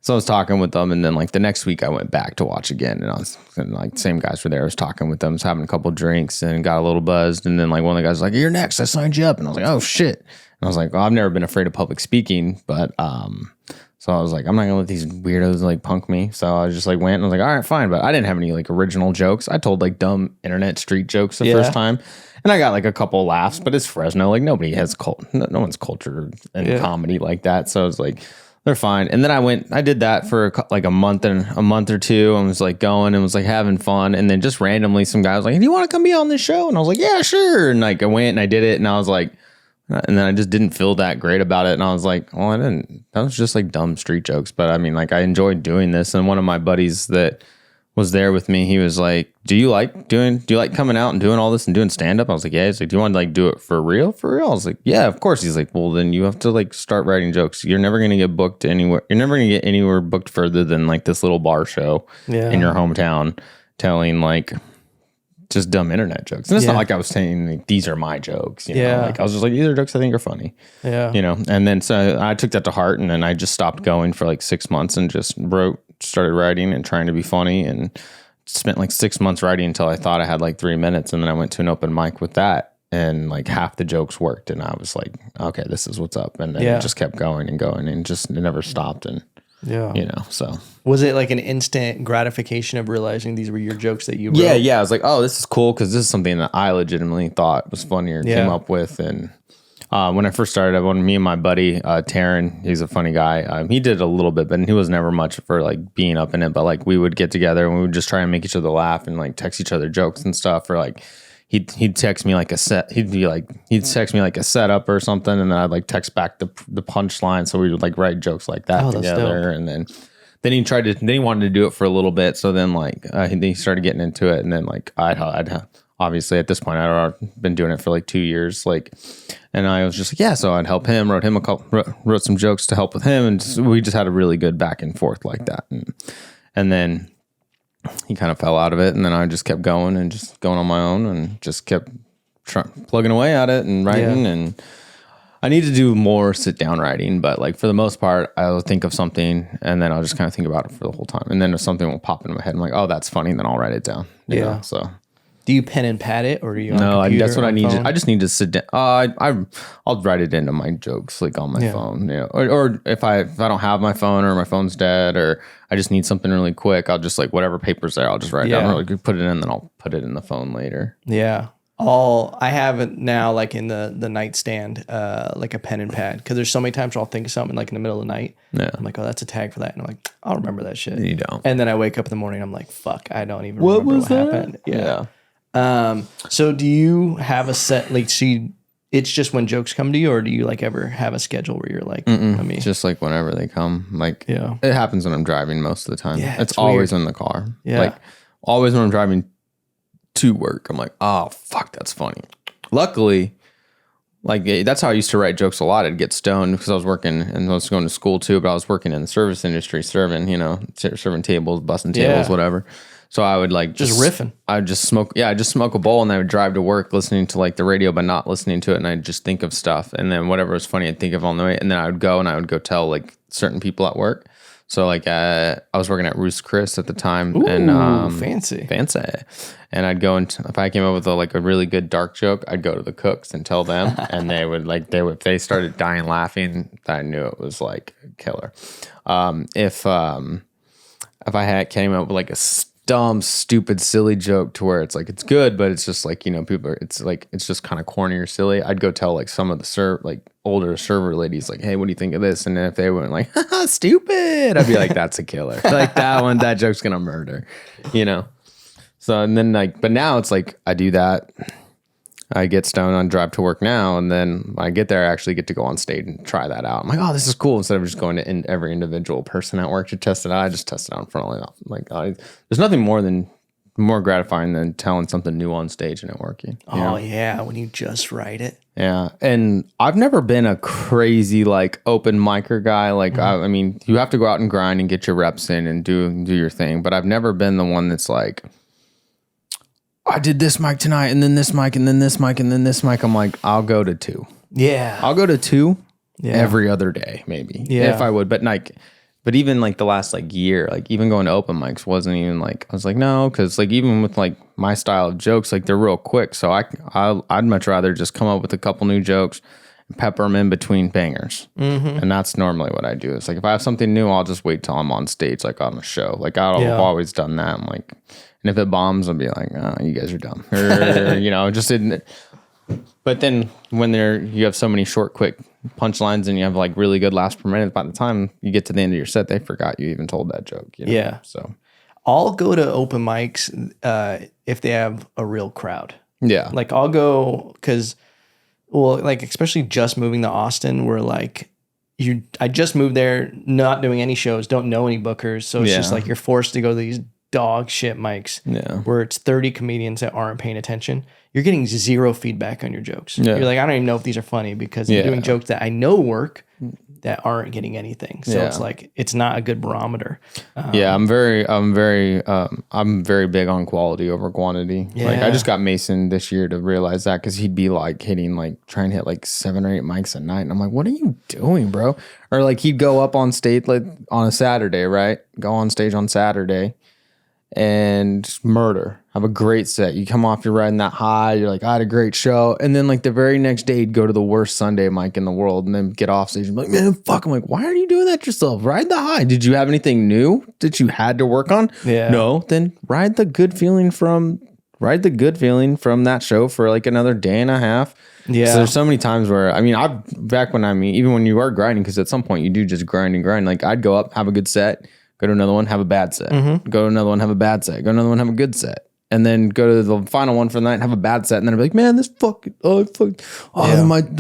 So I was talking with them, and then like the next week I went back to watch again, and like same guys were there. I was talking with them, was having a couple drinks, and got a little buzzed. And then like one of the guys was like, "You're next. I signed you up." And I was like, "Oh shit." And I was like, well, I've never been afraid of public speaking, but so I was like, I'm not gonna let these weirdos like punk me. So I just like went and I was like, all right, fine. But I didn't have any like original jokes. I told like dumb internet street jokes the first time, and I got like a couple laughs. But it's Fresno, like nobody has no one's culture and comedy like that. So I was like, they're fine. And then I did that for like a month or two, and was like going and was like having fun. And then just randomly some guy was like, do you want to come be on this show? And I was like, yeah, sure. And like I went and I did it, and I was like. And then I just didn't feel that great about it. And I was like, well, that was just like dumb street jokes. But I mean, like I enjoyed doing this. And one of my buddies that was there with me, he was like, do you like coming out and doing all this and doing stand up? I was like, yeah. He's like, do you want to like do it for real? For real? I was like, yeah, of course. He's like, well, then you have to like start writing jokes. You're never going to get booked anywhere. You're never going to get anywhere booked further than like this little bar show in your hometown telling like just dumb internet jokes. And it's not like I was saying like, these are my jokes. You know? Like I was just like, these are jokes I think are funny. Yeah. You know, and then so I took that to heart, and then I just stopped going for like 6 months and just started writing and trying to be funny, and spent like 6 months writing until I thought I had like 3 minutes. And then I went to an open mic with that, and like half the jokes worked, and I was like, okay, this is what's up. And then it just kept going and just it never stopped. And you know, so was it like an instant gratification of realizing these were your jokes that you wrote? Yeah. I was like, oh, this is cool, because this is something that I legitimately thought was funny or came up with. And when I first started, me and my buddy Taryn, he's a funny guy. He did a little bit, but he was never much for like being up in it. But like we would get together and we would just try and make each other laugh and like text each other jokes and stuff. Or like he'd text me like he'd text me like a setup or something, and then I'd like text back the punchline. So we would like write jokes like that together. And then he wanted to do it for a little bit. So then like he started getting into it, and then like I'd obviously at this point I'd already been doing it for like 2 years, like, and I was just like, yeah. So I'd help him, wrote some jokes to help with him, and we just had a really good back and forth like that. And then he kind of fell out of it, and then I just kept going on my own, and just kept plugging away at it and writing. And I need to do more sit down writing, but like for the most part, I'll think of something, and then I'll just kind of think about it for the whole time. And then if something will pop into my head, I'm like, oh, that's funny. And then I'll write it down. You know? So do you pen and pad it, or do you? No, that's what I need. I just need to sit down. I'll write it into my jokes like on my phone, you know, or if I don't have my phone, or my phone's dead, or I just need something really quick, I'll just like whatever paper's there, I'll just write it down, or put it in, then I'll put it in the phone later. Yeah. I have it now, like in the nightstand, like a pen and pad, because there's so many times where I'll think of something like in the middle of the night. Yeah. I'm like, oh, that's a tag for that, and I'm like, I'll remember that shit. You don't. And then I wake up in the morning, I'm like, fuck, I don't even remember what happened. Yeah. So do you have a set, like, it's just when jokes come to you, or do you like ever have a schedule where you're like, it's just like whenever they come, like, it happens when I'm driving most of the time. Yeah, it's always in the car. Yeah. Like always when I'm driving to work, I'm like, oh fuck, that's funny. Luckily, Like that's how I used to write jokes a lot. I'd get stoned because I was working and I was going to school too, but I was working in the service industry, serving tables, busting tables, whatever. So I would like just riffing. I would just smoke. Yeah, I just smoke a bowl and I would drive to work listening to like the radio, but not listening to it. And I'd just think of stuff. And then whatever was funny, I'd think of on the way. And then I would go tell like certain people at work. So like I was working at Ruth's Chris at the time. Ooh, and fancy. And I'd go and if I came up with a really good dark joke, I'd go to the cooks and tell them. And if they started dying laughing, I knew it was like a killer. If I came up with like a dumb, stupid, silly joke to where it's like it's good, but it's just like, people are, it's just kind of corny or silly. I'd go tell like some of the older server ladies like, hey, what do you think of this? And then if they went like, haha, stupid, I'd be like, that's a killer. Like that joke's gonna murder, So and then but now it's like I do that. I get stoned on drive to work now, and then when I get there, I actually get to go on stage and try that out. I'm like, oh, this is cool. Instead of just going to every individual person at work to test it out, I just test it out in front of there's nothing more gratifying than telling something new on stage and it working. Oh yeah, when you just write it. Yeah, and I've never been a crazy like open micer guy. Like I mean, you have to go out and grind and get your reps in and do your thing. But I've never been the one that's like, I did this mic tonight, and then this mic, and then this mic, and then this mic. I'm like, I'll go to 2. Yeah. I'll go to 2 every other day, maybe. Yeah. If I would. But even like the last like year, like even going to open mics wasn't even like, I was like, no, because like even with like my style of jokes, like they're real quick. So I'd much rather just come up with a couple new jokes and pepper them in between bangers. Mm-hmm. And that's normally what I do. It's like if I have something new, I'll just wait till I'm on stage, like on a show. Like I've always done that. I'm like, and if it bombs, I'll be like, oh, you guys are dumb. Or, just didn't. But then when you have so many short, quick punchlines and you have like really good laughs per minute, by the time you get to the end of your set, they forgot you even told that joke. Yeah. So I'll go to open mics if they have a real crowd. Yeah. Like I'll go because, like especially just moving to Austin, where like I just moved there, not doing any shows, don't know any bookers. So it's just like you're forced to go to these dog shit mics where it's 30 comedians that aren't paying attention. You're getting zero feedback on your jokes. You're like, I don't even know if these are funny because you're doing jokes that I know work that aren't getting anything. So it's like, it's not a good barometer. I'm very big on quality over quantity. Yeah. Like I just got Mason this year to realize that because he'd be like trying to hit like 7 or 8 mics a night. And I'm like, what are you doing, bro? Or like he'd go up on stage like on a Saturday, right? Go on stage on Saturday and have a great set. You come off, you're riding that high, you're like, I had a great show. And then like the very next day you'd go to the worst Sunday mic in the world and then get off stage and be like, man, fuck. I'm like, why are you doing that yourself? Ride the high. Did you have anything new that you had to work on? Yeah. No, then ride the good feeling from that show for like another day and a half. Yeah. So there's so many times where, I mean, even when you are grinding, because at some point you do just grind and grind. Like I'd go up, have a good set, go to another one, have a bad set. Mm-hmm. Go to another one, have a bad set. Go to another one, have a good set. And then go to the final one for the night and have a bad set. And then I'd be like, man, the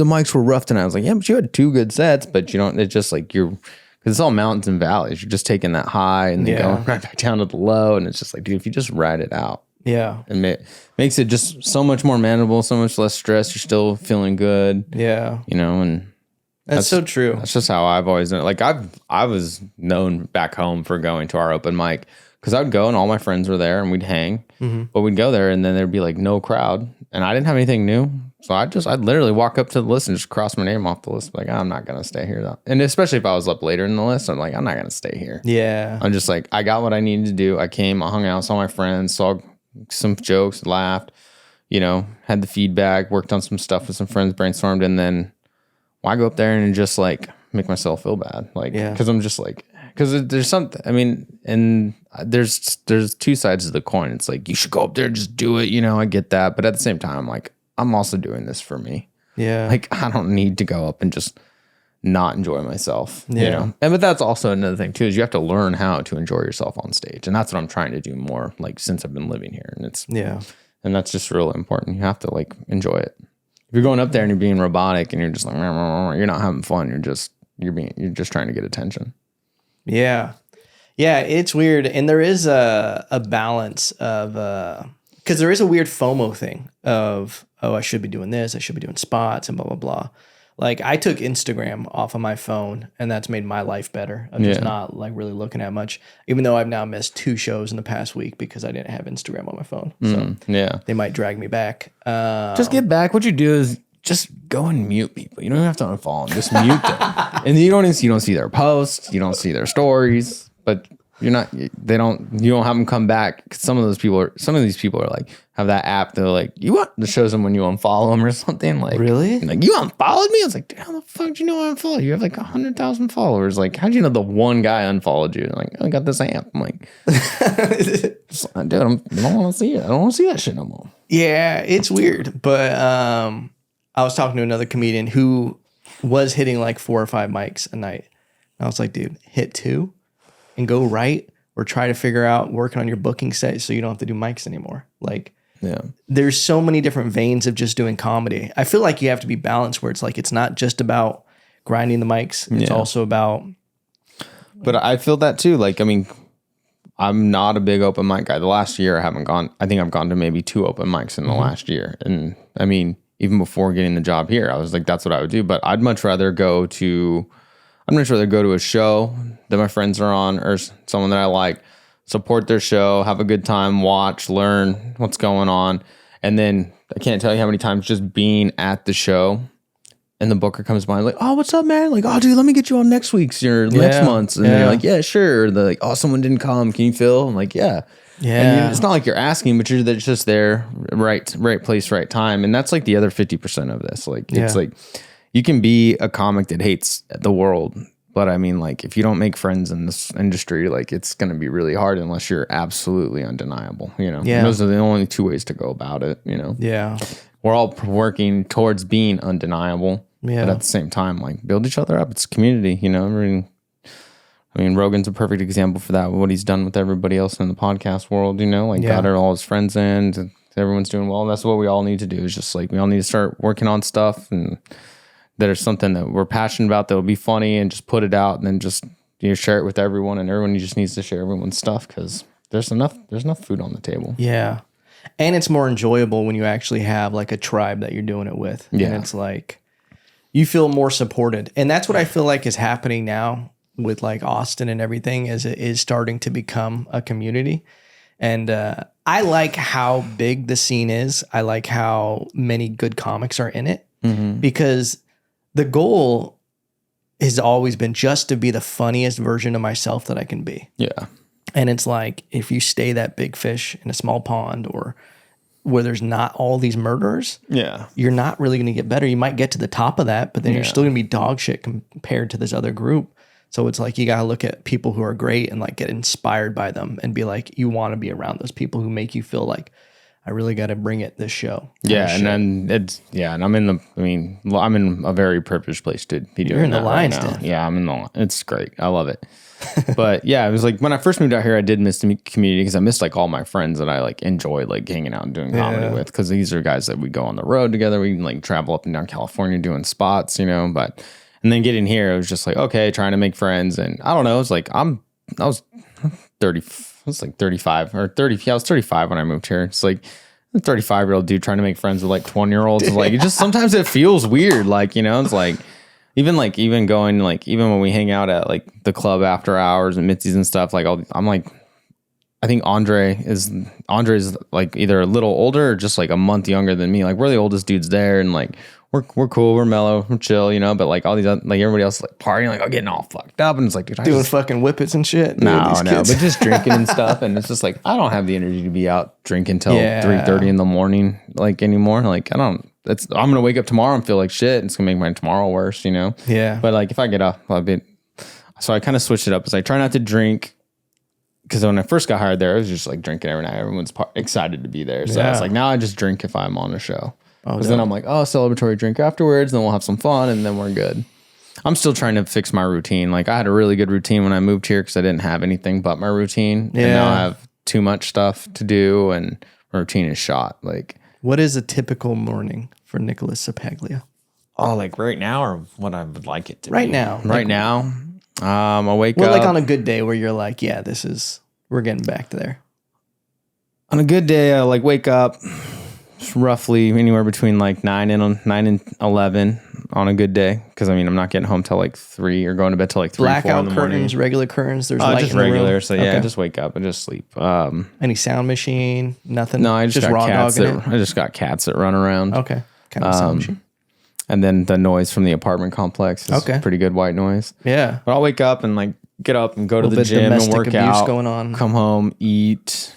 mics were rough tonight. I was like, yeah, but you had 2 good sets, but it's just like because it's all mountains and valleys. You're just taking that high and then going right back down to the low. And it's just like, dude, if you just ride it out. Yeah. It makes it just so much more manageable, so much less stress. You're still feeling good. Yeah. And that's so true. That's just how I've always done it. Like I was known back home for going to our open mic because I would go and all my friends were there and we'd hang, but we'd go there and then there'd be like no crowd and I didn't have anything new. So I'd literally walk up to the list and just cross my name off the list. Like, I'm not going to stay here though. And especially if I was up later in the list, I'm like, I'm not going to stay here. Yeah. I'm just like, I got what I needed to do. I came, I hung out, saw my friends, saw some jokes, laughed, had the feedback, worked on some stuff with some friends, brainstormed. And then I go up there and just like make myself feel bad. Like, cause I'm just like, cause there's something, I mean, and there's 2 sides of the coin. It's like, you should go up there and just do it. I get that. But at the same time, I'm like, I'm also doing this for me. Yeah. Like I don't need to go up and just not enjoy myself, but that's also another thing too, is you have to learn how to enjoy yourself on stage. And that's what I'm trying to do more like since I've been living here. And and that's just really important. You have to like enjoy it. If you're going up there and you're being robotic and you're just like, you're not having fun. You're just trying to get attention. Yeah. Yeah. It's weird. And there is a balance of, because there is a weird FOMO thing of, oh, I should be doing this, I should be doing spots and blah, blah, blah. Like I took Instagram off of my phone and that's made my life better. I'm just not like really looking at much, even though I've now missed 2 shows in the past week because I didn't have Instagram on my phone. So they might drag me back. Just get back. What you do is just go and mute people. You don't have to unfollow them. Just mute them. And you don't see their posts. You don't see their stories, but you don't have them come back. 'Cause some of these people are like, have that app. They're like, you want to show them when you unfollow them or something. Like, really? Like, you unfollowed me? I was like, how the fuck do you know I unfollowed you? You have like 100,000 followers. Like, how do you know the one guy unfollowed you? Like, I got this app. I'm like, dude, I don't want to see it. I don't want to see that shit no more. Yeah, it's weird. But I was talking to another comedian who was hitting like 4 or 5 mics a night. And I was like, dude, hit 2 and go right, or try to figure out working on your booking set so you don't have to do mics anymore. Like, there's so many different veins of just doing comedy. I feel like you have to be balanced where it's like, it's not just about grinding the mics. It's also about. But I feel that too. Like, I mean, I'm not a big open mic guy. The last year I haven't gone. I think I've gone to maybe 2 open mics in the last year. And I mean, even before getting the job here, I was like, that's what I would do. But I'd much rather go to a show that my friends are on, or someone that I like, support their show, have a good time, watch, learn what's going on. And then I can't tell you how many times just being at the show and the booker comes by like, oh, what's up, man? Like, oh, dude, let me get you on next week's or next month's. And they're like, yeah, sure. They're like, oh, someone didn't come. Can you fill? I'm like, yeah. Yeah. And it's not like you're asking, but you're just there, right place, right time. And that's like the other 50% of this. Like, it's like, you can be a comic that hates the world, but I mean, like, if you don't make friends in this industry, like, it's going to be really hard unless you're absolutely undeniable, you know? Yeah. And those are the only 2 ways to go about it, you know? Yeah. We're all working towards being undeniable. Yeah. But at the same time, like, build each other up. It's a community, you know? I mean, Rogan's a perfect example for that. What he's done with everybody else in the podcast world, you know? Like, got all his friends in, everyone's doing well. And that's what we all need to do, is just, like, we all need to start working on stuff, and there's something that we're passionate about that will be funny, and just put it out, and then just, you know, share it with everyone, and everyone just needs to share everyone's stuff, because there's enough food on the table. Yeah. And it's more enjoyable when you actually have like a tribe that you're doing it with. Yeah. And it's like, you feel more supported. And that's what I feel like is happening now with like Austin and everything, is it is starting to become a community. And I like how big the scene is. I like how many good comics are in it, because the goal has always been just to be the funniest version of myself that I can be. Yeah. And it's like, if you stay that big fish in a small pond, or where there's not all these murderers, you're not really going to get better. You might get to the top of that, but then you're still going to be dog shit compared to this other group. So it's like, you got to look at people who are great and like get inspired by them, and be like, you want to be around those people who make you feel like, I really got to bring it this show. Yeah. And then and I'm in a very privileged place to be doing that. You're in the Lions Den. Yeah, I'm in the, it's great. I love it. But yeah, it was like, when I first moved out here, I did miss the community, because I missed like all my friends that I like enjoyed like hanging out and doing comedy with, because these are guys that we go on the road together. We can like travel up and down California doing spots, you know. But and then getting here, it was just like, okay, trying to make friends. And I don't know, it's like I was 30, I was like 35 or 30. Yeah, I was 35 when I moved here. It's like a 35-year-old dude trying to make friends with like 20-year-olds. Like, it just, sometimes it feels weird. Like, you know, it's like, even going, like, even when we hang out at like the club after hours and Mitzi's and stuff, like, I'm like, I think Andre's like either a little older or just like a month younger than me. Like, we're the oldest dudes there, and like, we're cool, we're mellow, we're chill, you know. But like all these other, like everybody else, like partying, like getting all fucked up, and it's like, dude, doing fucking whippets and shit. No, but just drinking and stuff, and it's just like, I don't have the energy to be out drinking till 3:30 in the morning, like, anymore. Like, I'm gonna wake up tomorrow and feel like shit, and it's gonna make my tomorrow worse, you know. Yeah. But like, if I get up a bit, so I kind of switched it up. Is I try not to drink. Because when I first got hired there, I was just like drinking every night. Everyone's excited to be there. So I was like, now I just drink if I'm on a show. Because then I'm like, oh, celebratory drink afterwards. Then we'll have some fun, and then we're good. I'm still trying to fix my routine. Like, I had a really good routine when I moved here, because I didn't have anything but my routine. Yeah. And now I have too much stuff to do, and my routine is shot. Like, what is a typical morning for Nicholas Ceppaglia? Oh, like right now, or what I would like it to be? Right now. Right now. I wake up. Well, like on a good day where you're like, yeah, we're getting back to there. On a good day, I like wake up roughly anywhere between like 9 and 11 on a good day. Because I mean, I'm not getting home till like 3 or going to bed till like 3, 4 in the Blackout morning. curtains, regular curtains. There's light just in the regular. room. So yeah, I just wake up and just sleep. Any sound machine? Nothing. No, I just got raw cats. dogging it. I just got cats that run around. Okay, kind of sound machine. And then the noise from the apartment complex is pretty good white noise. Yeah, but I'll wake up and like get up and go to the bit gym and domestic work abuse out. going on. Come home, eat,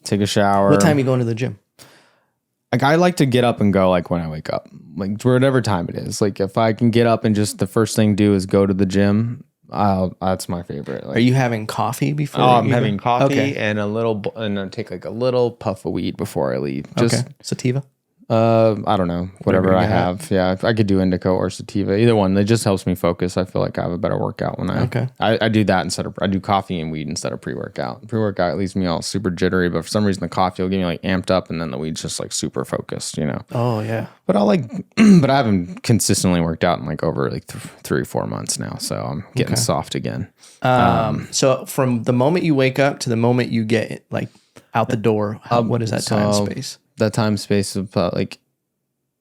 take a shower. What time are you going to the gym? Like I like to get up and go like when I wake up, like whatever time it is. Like if I can get up and just the first thing do is go to the gym, that's my favorite. Like, are you having coffee before? I'm having coffee and and I take like a little puff of weed before I leave. Just sativa. I don't know, whatever I have. Yeah, I could do indica or sativa, either one. It just helps me focus. I feel like I have a better workout when I do that instead of I do coffee and weed instead of pre-workout. Pre-workout leaves me all super jittery, but for some reason the coffee will get me like amped up, and then the weed's just like super focused, you know. Oh yeah. But but I haven't consistently worked out in like over like 3 or 4 months now, so I'm getting soft again. So from the moment you wake up to the moment you get like out the door, what is that time space? That time space of like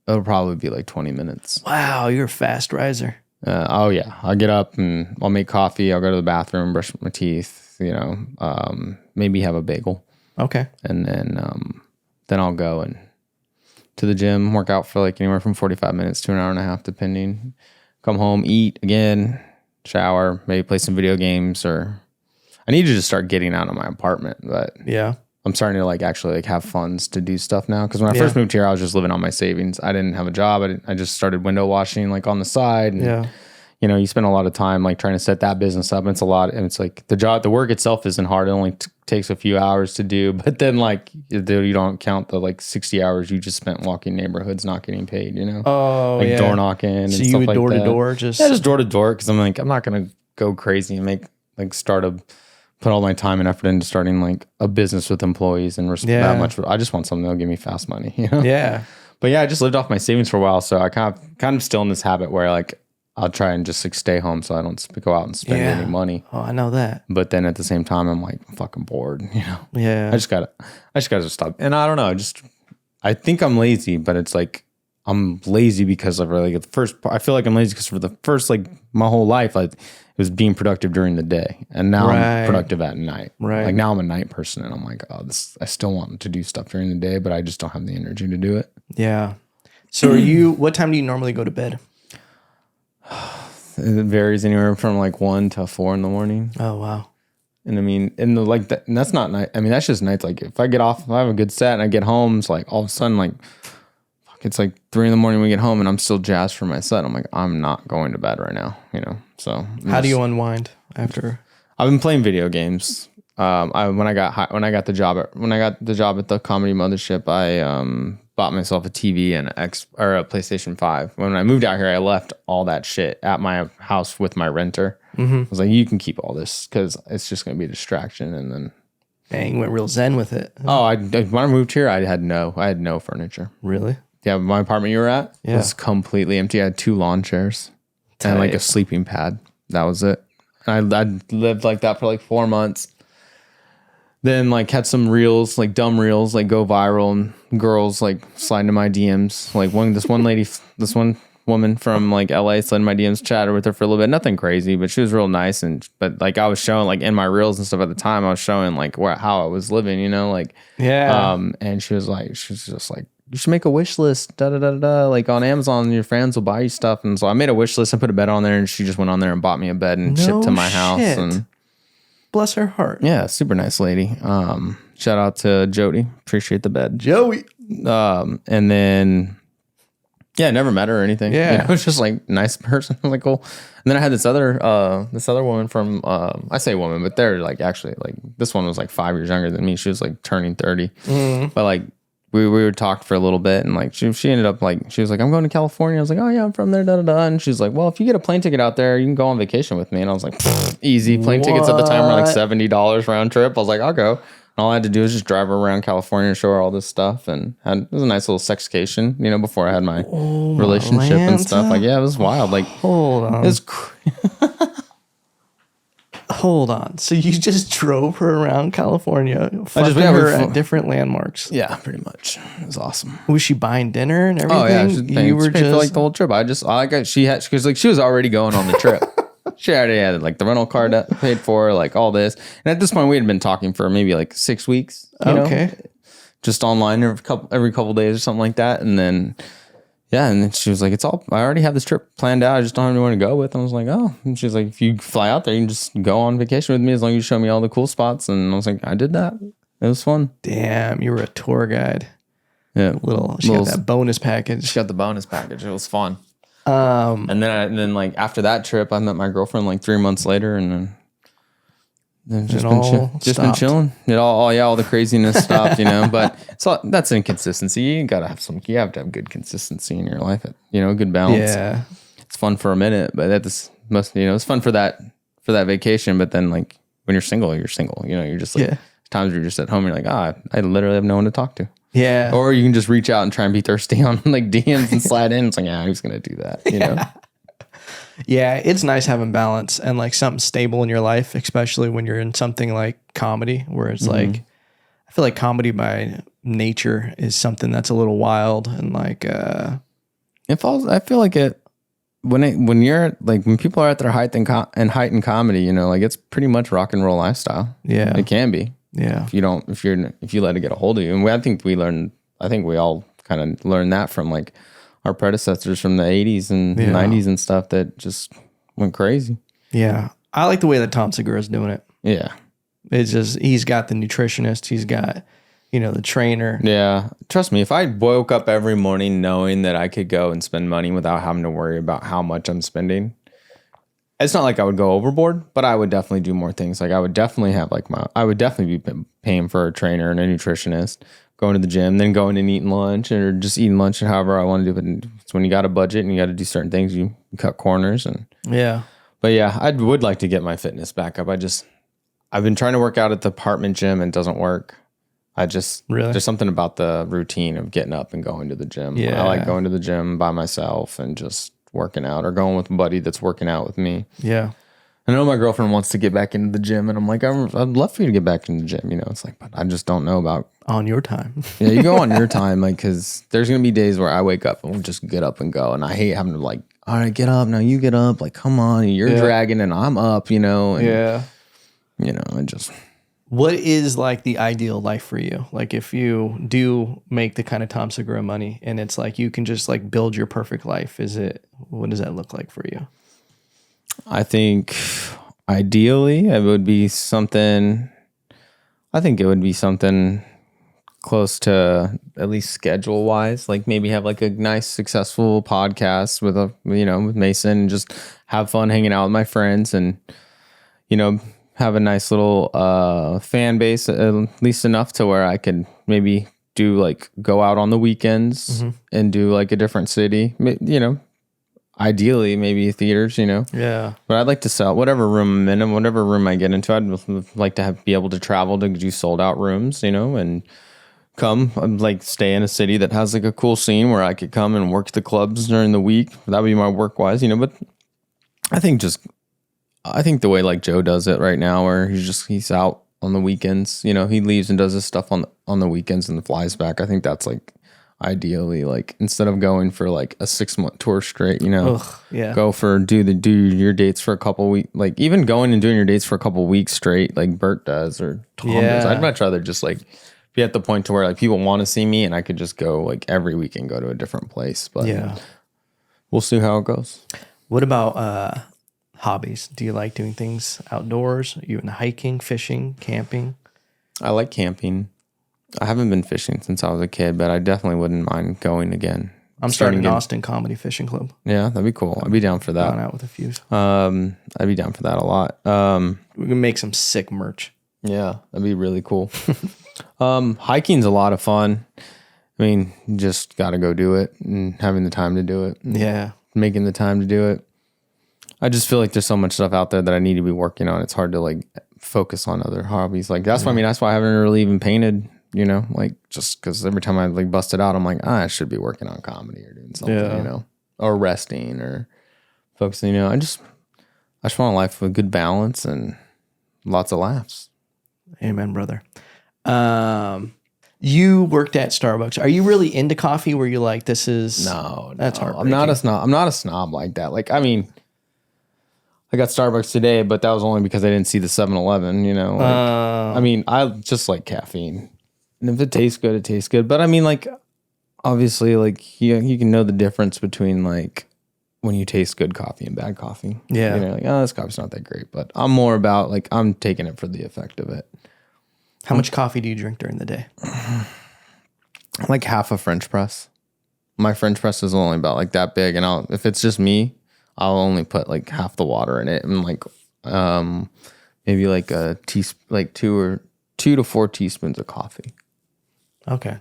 it'll probably be like 20 minutes. Wow, you're a fast riser. Oh yeah, I'll get up and I'll make coffee. I'll go to the bathroom, brush my teeth. You know, maybe have a bagel. Okay, and then I'll go and to the gym, work out for like anywhere from 45 minutes to an hour and a half, depending. Come home, eat again, shower, maybe play some video games, or I need to just start getting out of my apartment. But yeah. I'm starting to like actually like have funds to do stuff now. Because when I first moved here, I was just living on my savings. I didn't have a job. I just started window washing like on the side. And, you know, you spend a lot of time like trying to set that business up. And it's a lot. And it's like the work itself isn't hard. It only takes a few hours to do. But then like you don't count the like 60 hours you just spent walking neighborhoods not getting paid, you know? Oh, like door knocking and stuff like that. So you would door to door? Just door to door. Because I'm like, I'm not going to go crazy and put all my time and effort into starting like a business with employees and that much. I just want something that'll give me fast money, you know? Yeah. But yeah, I just lived off my savings for a while. So I kind of still in this habit where like I'll try and just like stay home so I don't go out and spend any money. Oh, I know that. But then at the same time, I'm like, I'm fucking bored, you know? Yeah. I just gotta stop. And I don't know, I think I'm lazy, but it's like, I'm lazy because of like the first part. I feel like I'm lazy because for the first, like my whole life, like it was being productive during the day, and now I'm productive at night. Right. Like now I'm a night person, and I'm like, oh, I still want to do stuff during the day, but I just don't have the energy to do it. Yeah. So what time do you normally go to bed? It varies anywhere from like 1 to 4 in the morning. Oh, wow. And I mean, and that's not night. I mean, that's just nights. Like if I have a good set and I get home, it's like all of a sudden, like, it's like 3 in the morning when we get home and I'm still jazzed for my set. I'm like, I'm not going to bed right now, you know? So how do you unwind after? I've been playing video games. When I got the job at the comedy Mothership, I bought myself a TV and a PlayStation 5. When I moved out here, I left all that shit at my house with my renter. I was like, you can keep all this because it's just going to be a distraction. And then dang, you went real zen with it. Oh, when I moved here, I had no furniture. Really? Yeah, my apartment you were at was completely empty. I had 2 lawn chairs and like a sleeping pad. That was it. And I lived like that for like 4 months. Then like had some reels, like dumb reels, like go viral, and girls like slide into my DMs. Like this one woman from like LA slid in my DMs, chatted with her for a little bit. Nothing crazy, but she was real nice. But like I was showing like in my reels and stuff at the time, I was showing like how I was living, you know, like and she was just like, you should make a wish list, like on Amazon, your friends will buy you stuff. And so I made a wish list and put a bed on there, and she just went on there and bought me a bed and shipped to my house. And bless her heart. Yeah, super nice lady. Shout out to Jody. Appreciate the bed. Joey. And then never met her or anything. Yeah. You know, it was just like nice person. I was like, cool. And then I had this other woman from I say woman, but they're like actually like this one was like 5 years younger than me. She was like turning 30. But like we would talk for a little bit, and like she ended up like, she was like, I'm going to California. I was like, oh yeah, I'm from there, And she's like, well, if you get a plane ticket out there, you can go on vacation with me. And I was like, easy. Plane tickets at the time were like $70 round trip. I was like, I'll go. And all I had to do was just drive her around California and show her all this stuff, and it was a nice little sexcation, you know, before I had my relationship and stuff. Like, yeah, it was wild. Like, hold on. It was Hold on. So you just drove her around California, fucking yeah, her at different landmarks. Yeah, pretty much. It was awesome. Was she buying dinner and everything? Oh yeah, she You were paid for like just the whole trip. She was already going on the trip. She already had like the rental car paid for, like all this. And at this point, we had been talking for maybe like 6 weeks. You know, just online every couple days or something like that. And then. Yeah, and then she was like, I already have this trip planned out. I just don't have anyone to go with. And I was like, oh. And she was like, if you fly out there, you can just go on vacation with me as long as you show me all the cool spots. And I was like, I did that. It was fun. Damn, you were a tour guide. Yeah. She got that bonus package. She got the bonus package. It was fun. And then like after that trip, I met my girlfriend like 3 months later, and then just been chilling. All the craziness stopped, you know. But so that's inconsistency. You have to have good consistency in your life. Good balance. Yeah, it's fun for a minute, but it's fun for that vacation. But then like when you're single, you're single. You know, you're just like times you're just at home. You're like, I literally have no one to talk to. Yeah. Or you can just reach out and try and be thirsty on like DMs and slide in. It's like, who's gonna do that? You know. Yeah, it's nice having balance and like something stable in your life, especially when you're in something like comedy, where it's like, I feel like comedy by nature is something that's a little wild and like, I feel like when people are at their height in comedy, you know, like it's pretty much rock and roll lifestyle. Yeah, it can be. Yeah, if you let it get a hold of you, and I think we all kind of learned that from like our predecessors from the 80s and 90s and stuff that just went crazy. Yeah. I like the way that Tom Segura is doing it. Yeah. It's just, he's got the nutritionist, he's got, the trainer. Yeah. Trust me, if I woke up every morning knowing that I could go and spend money without having to worry about how much I'm spending, it's not like I would go overboard, but I would definitely do more things. Like I would definitely be paying for a trainer and a nutritionist, going to the gym, then going and eating lunch or just eating lunch and however I want to do it. It's when you got a budget and you got to do certain things, you cut corners. But yeah, I would like to get my fitness back up. I've been trying to work out at the apartment gym and it doesn't work. There's something about the routine of getting up and going to the gym. Yeah. I like going to the gym by myself and just working out or going with a buddy that's working out with me. Yeah. I know my girlfriend wants to get back into the gym, and I'm like, I'd love for you to get back in the gym. You know, it's like, but I just don't know about on your time. Yeah, you go on your time, like, because there's gonna be days where I wake up and we'll just get up and go, and I hate having to like, all right, get up now. You get up, like, come on, you're dragging, and I'm up, you know. And, I just. What is like the ideal life for you? Like, if you do make the kind of Tom Segura money, and it's like you can just like build your perfect life, what does that look like for you? I think ideally it would be something. I think it would be something close to, at least schedule wise, like maybe have like a nice successful podcast with with Mason, and just have fun hanging out with my friends, and have a nice little fan base, at least enough to where I could maybe go out on the weekends and do like a different city, ideally maybe theaters, Yeah. But I'd like to sell whatever room I'm in, whatever room I get into. I'd like to be able to travel to do sold out rooms, and come stay in a city that has like a cool scene where I could come and work the clubs during the week. That would be my work wise, but I think the way like Joe does it right now, where he's out on the weekends, he leaves and does his stuff on the weekends and flies back. I think that's like ideally, like, instead of going for like a 6-month tour straight, go for do your dates for a couple weeks, like even going and doing your dates for a couple weeks straight, like Bert does or Tom does. I'd much rather just like be at the point to where like people want to see me and I could just go like every weekend, go to a different place. But we'll see how it goes. What about hobbies? Do you like doing things outdoors? Are you into hiking, fishing, camping? I like camping. I haven't been fishing since I was a kid, but I definitely wouldn't mind going again. I'm starting an Austin Comedy Fishing Club. Yeah, that'd be cool. I'd be down for that. Gone out with a few. I'd be down for that a lot. We can make some sick merch. Yeah, that'd be really cool. Hiking's a lot of fun. I mean, you just got to go do it and having the time to do it. Yeah. Making the time to do it. I just feel like there's so much stuff out there that I need to be working on. It's hard to like focus on other hobbies. Like that's why I haven't really even painted, like just because every time I like bust it out, I'm like, I should be working on comedy or doing something, or resting or focusing, I just want a life with good balance and lots of laughs. Amen, brother. You worked at Starbucks. Are you really into coffee? Where you like this is that's hard. I'm not a snob. I'm not a snob like that. Like, I mean, I got Starbucks today, but that was only because I didn't see the 7-Eleven, you know. Like, I mean, I just like caffeine. And if it tastes good, it tastes good. But I mean, like, obviously, like, you can know the difference between, like, when you taste good coffee and bad coffee. Yeah. You know, like, oh, this coffee's not that great. But I'm more about, like, I'm taking it for the effect of it. How much coffee do you drink during the day? Like half a French press. My French press is only about like that big. And if it's just me, I'll only put like half the water in it. And like, maybe like like 2 to 4 teaspoons of coffee. Okay.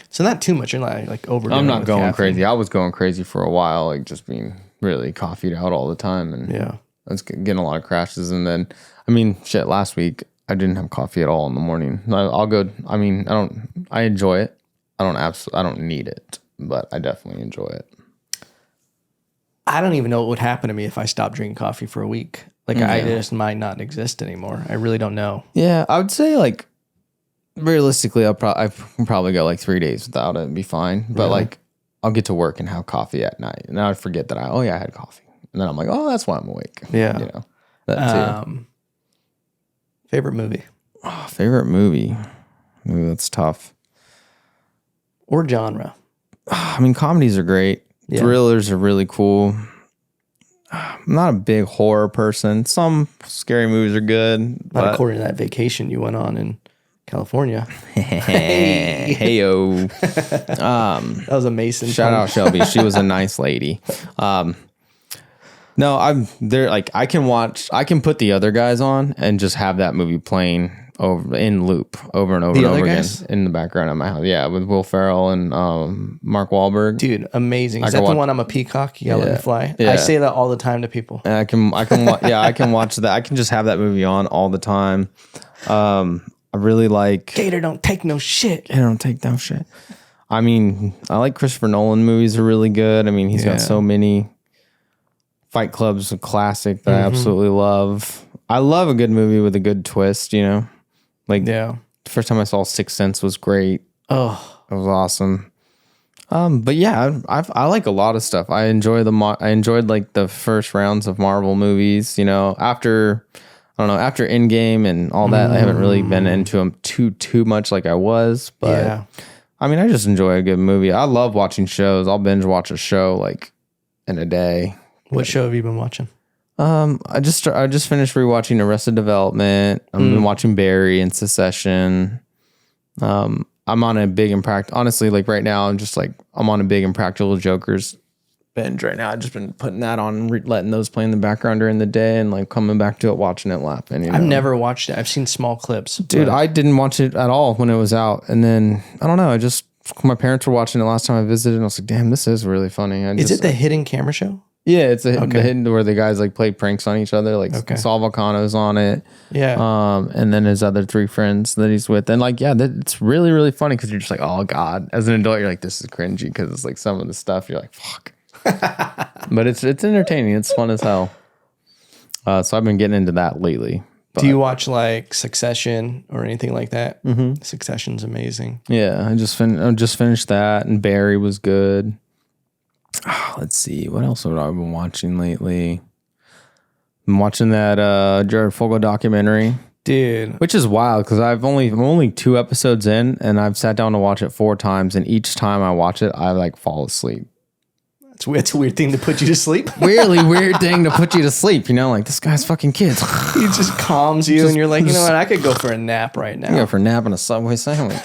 So not too much. You're not like overdoing I'm it not with going caffeine. crazy. I was going crazy for a while, like just being really coffeeed out all the time. And Yeah. I was getting a lot of crashes. And then, I mean, shit, last week I didn't have coffee at all in the morning. I enjoy it. I don't need it, but I definitely enjoy it. I don't even know what would happen to me if I stopped drinking coffee for a week. Like I just might not exist anymore. I really don't know. Yeah, I would say like realistically, I can probably go like 3 days without it and be fine. But like I'll get to work and have coffee at night, and I forget that I had coffee, and then I'm like, oh, that's why I'm awake. Yeah, you know that too. Favorite movie Favorite movie? Ooh, that's tough. or genre? I mean, comedies are great. Yeah. Thrillers are really cool. I'm not a big horror person. Some scary movies are good. Not according to that vacation you went on in California. Hey-o. That was a Mason. Shout out Shelby. She was a nice lady. No, I'm there. Like I can put the other guys on and just have that movie playing in loop over and over and over again in the background of my house. Yeah, with Will Ferrell and Mark Wahlberg. Dude, amazing. Is that the one I'm a peacock? You gotta let me fly. Yeah. I say that all the time to people. And I can watch that. I can just have that movie on all the time. I really like Gator don't take no shit. Gator don't take no shit. I mean, I like Christopher Nolan movies are really good. I mean, he's got so many. Fight Club's a classic that I absolutely love. I love a good movie with a good twist, you know? Like, the first time I saw Sixth Sense was great. Oh. It was awesome. But yeah, I like a lot of stuff. I enjoyed like the first rounds of Marvel movies, you know, after Endgame and all that. I haven't really been into them too much like I was, but I mean, I just enjoy a good movie. I love watching shows. I'll binge watch a show like in a day. What show have you been watching? I just finished rewatching Arrested Development. I've been watching Barry and Succession. I'm on a big honestly, like right now, I'm on a big Impractical Jokers binge right now. I've just been putting that on, letting those play in the background during the day, and like coming back to it, watching it, laughing. You know? I've never watched it. I've seen small clips. Dude, I didn't watch it at all when it was out, and then I don't know. My parents were watching it last time I visited, and I was like, "Damn, this is really funny." Is it the hidden camera show? Yeah, it's the hidden where the guys like play pranks on each other. Like Saul Volcano's on it. Yeah. And then his other 3 friends that he's with. And like, yeah, it's really, really funny because you're just like, oh God. As an adult, you're like, this is cringy because it's like some of the stuff you're like, fuck. But it's entertaining. It's fun as hell. So I've been getting into that lately. Do you watch like Succession or anything like that? Mm-hmm. Succession's amazing. Yeah, I just finished that, and Barry was good. Let's see. What else have I been watching lately? I'm watching that Jared Fogle documentary. Dude. Which is wild because I'm only 2 episodes in, and I've sat down to watch it 4 times, and each time I watch it, I like fall asleep. It's a weird thing to put you to sleep. Really weird thing to put you to sleep, you know? Like, this guy's fucking kids. He just calms you, and you're like, you know what? I could go for a nap right now. Go for a nap and a Subway sandwich.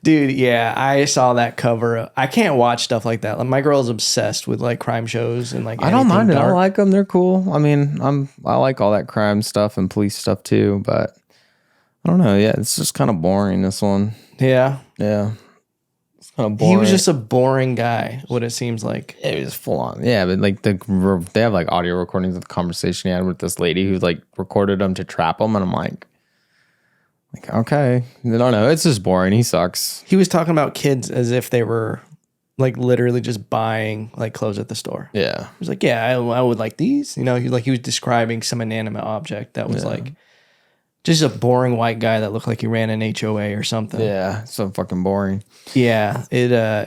Dude, yeah, I saw that cover. I can't watch stuff like that. Like, my girl's obsessed with like crime shows and like. I don't mind it. I like them. They're cool. I mean, I like all that crime stuff and police stuff too. But I don't know. Yeah, it's just kind of boring. This one. Yeah. It's kind of boring. He was just a boring guy. What it seems like. It was full on. Yeah, but like they have like audio recordings of the conversation he had with this lady who like recorded him to trap him, and I'm like, okay, I don't know. It's just boring. He sucks. He was talking about kids as if they were like literally just buying like clothes at the store. Yeah. He was like, yeah, I would like these. You know, he was describing some inanimate object that was like just a boring white guy that looked like he ran an HOA or something. Yeah. So fucking boring. Yeah.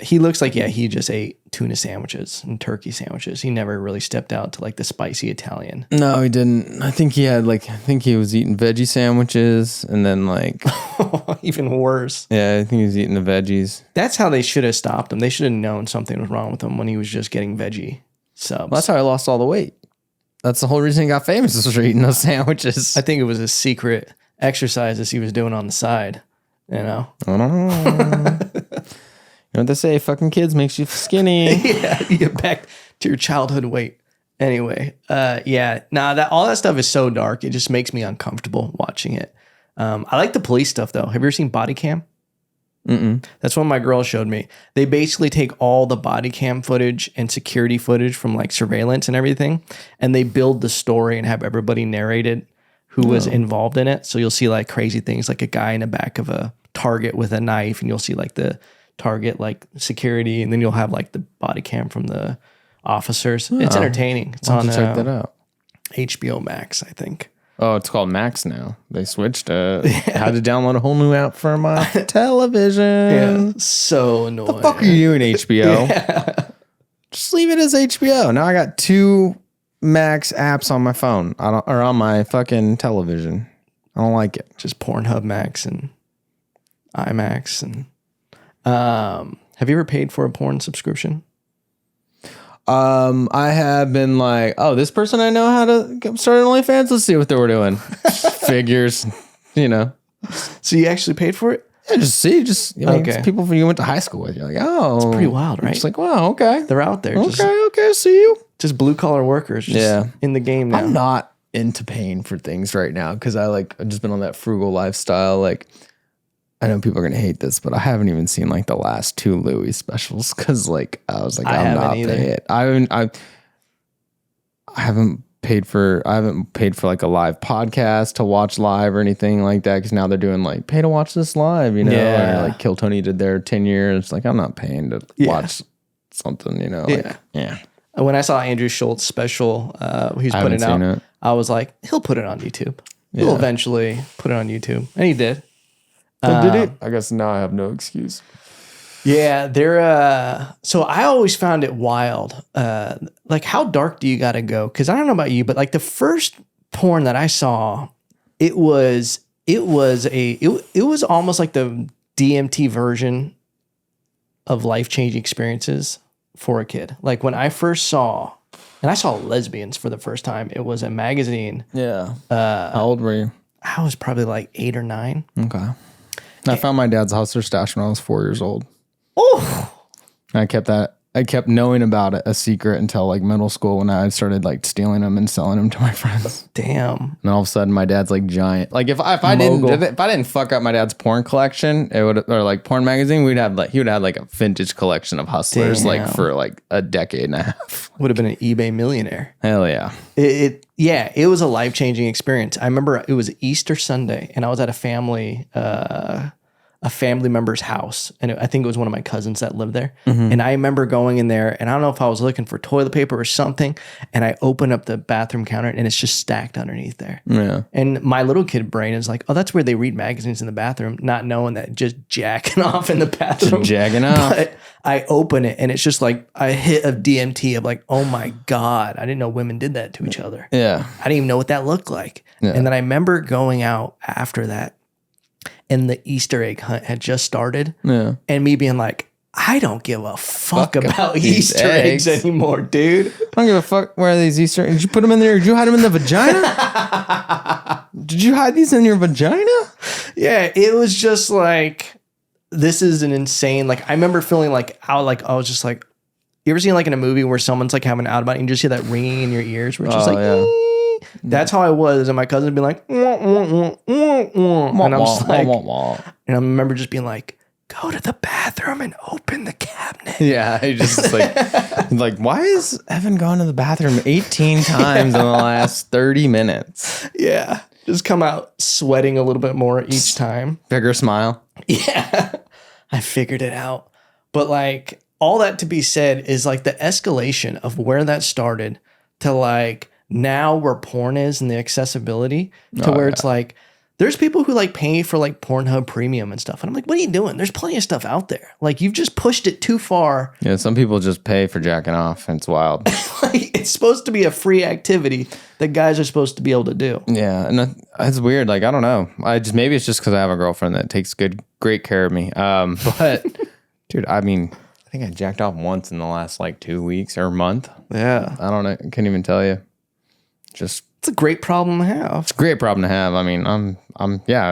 He looks like, he just ate tuna sandwiches and turkey sandwiches. He never really stepped out to like the spicy Italian. No, he didn't. I think he was eating veggie sandwiches and then like. Even worse. Yeah, I think he was eating the veggies. That's how they should have stopped him. They should have known something was wrong with him when he was just getting veggie subs. Well, that's how I lost all the weight. That's the whole reason he got famous was for eating those sandwiches. I think it was a secret exercises he was doing on the side, you know? I don't know. You know what they say? Fucking kids makes you skinny. Yeah, you get back to your childhood weight. Anyway, all that stuff is so dark. It just makes me uncomfortable watching it. I like the police stuff, though. Have you ever seen Body Cam? Mm-mm. That's what my girl showed me. They basically take all the body cam footage and security footage from like surveillance and everything, and they build the story and have everybody narrated who was involved in it. So you'll see like crazy things, like a guy in the back of a Target with a knife, and you'll see like the Target like security, and then you'll have like the body cam from the officers. It's entertaining. It's on check that out. HBO Max, I think. Oh, it's called Max now. They switched. Had to download a whole new app for my television. Yeah, so annoying. What the fuck are you doing, HBO? Yeah. Just leave it as HBO. Now I got 2 Max apps on my phone or on my fucking television. I don't like it. Just Pornhub Max and IMAX. And have you ever paid for a porn subscription? I have been like, oh, this person I know how to start an OnlyFans. Let's see what they were doing. Figures, you know. So you actually paid for it? Yeah, it's people you went to high school with. You're like, oh, it's pretty wild, right? It's like, wow, okay, they're out there. Okay, see you. Just blue collar workers, in the game now. I'm not into paying for things right now because I've just been on that frugal lifestyle. Like, I know people are gonna hate this, but I haven't even seen like the last 2 Louis specials because like I was like, I'm not paying it. I haven't paid for like a live podcast to watch live or anything like that because now they're doing like pay to watch this live, you know. Yeah. Or like Kill Tony did their 10 years. Like I'm not paying to watch something, you know. Like, yeah. When I saw Andrew Schultz special, he's putting out, I was like, he'll put it on YouTube. He'll eventually put it on YouTube, and he did. Did he? I guess now I have no excuse. Yeah, they're so I always found it wild. Like how dark do you gotta go? Because I don't know about you, but like the first porn that I saw, it was almost like the DMT version of life-changing experiences for a kid. Like when I first saw, and I saw lesbians for the first time, it was a magazine. Yeah. How old were you? I was probably like 8 or 9. Okay. I found my dad's hustler stash when I was 4 years old. Oh, I kept knowing about it a secret until like middle school when I started like stealing them and selling them to my friends. Damn. And all of a sudden my dad's like giant. Like if I didn't fuck up my dad's porn collection, it would, or like porn magazine, he would have like a vintage collection of hustlers. Damn. Like for like a decade and a half. Would have been an eBay millionaire. Hell yeah. It was a life-changing experience. I remember it was Easter Sunday and I was at a family member's house. And I think it was one of my cousins that lived there. Mm-hmm. And I remember going in there and I don't know if I was looking for toilet paper or something. And I opened up the bathroom counter and it's just stacked underneath there. Yeah. And my little kid brain is like, oh, that's where they read magazines in the bathroom, not knowing that just jacking off in the bathroom. Just jacking off. But I open it and it's just like a hit of DMT of like, oh my God, I didn't know women did that to each other. Yeah. I didn't even know what that looked like. Yeah. And then I remember going out after that and the Easter egg hunt had just started. Yeah. And me being like, I don't give a fuck about Easter eggs anymore, dude. I don't give a fuck where are these Easter eggs. Did you put them in there? Did you hide them in the vagina? Did you hide these in your vagina? Yeah, it was just like, this is an insane, like, I remember feeling like, I was just like, you ever seen like in a movie where someone's like having an out about it and you just hear that ringing in your ears where it's just like, yeah. That's how I was. And my cousin would be like, wah, wah, wah, wah, wah. And I'm just like, and I remember just being like, go to the bathroom and open the cabinet. Yeah. He just like, why is Evan gone to the bathroom 18 times in the last 30 minutes? Yeah. Just come out sweating a little bit more each time. Bigger smile. Yeah. I figured it out. But like, all that to be said is like the escalation of where that started to like now where porn is and the accessibility to where it's like, there's people who like pay for like Pornhub Premium and stuff. And I'm like, what are you doing? There's plenty of stuff out there. Like you've just pushed it too far. Yeah, some people just pay for jacking off and it's wild. Like, it's supposed to be a free activity that guys are supposed to be able to do. Yeah, and it's weird. Like, I don't know. Maybe it's just because I have a girlfriend that takes great care of me. But dude, I mean, I think I jacked off once in the last like 2 weeks or a month. Yeah. I don't know. I can't even tell you. Just it's a great problem to have. It's a great problem to have. I mean, I'm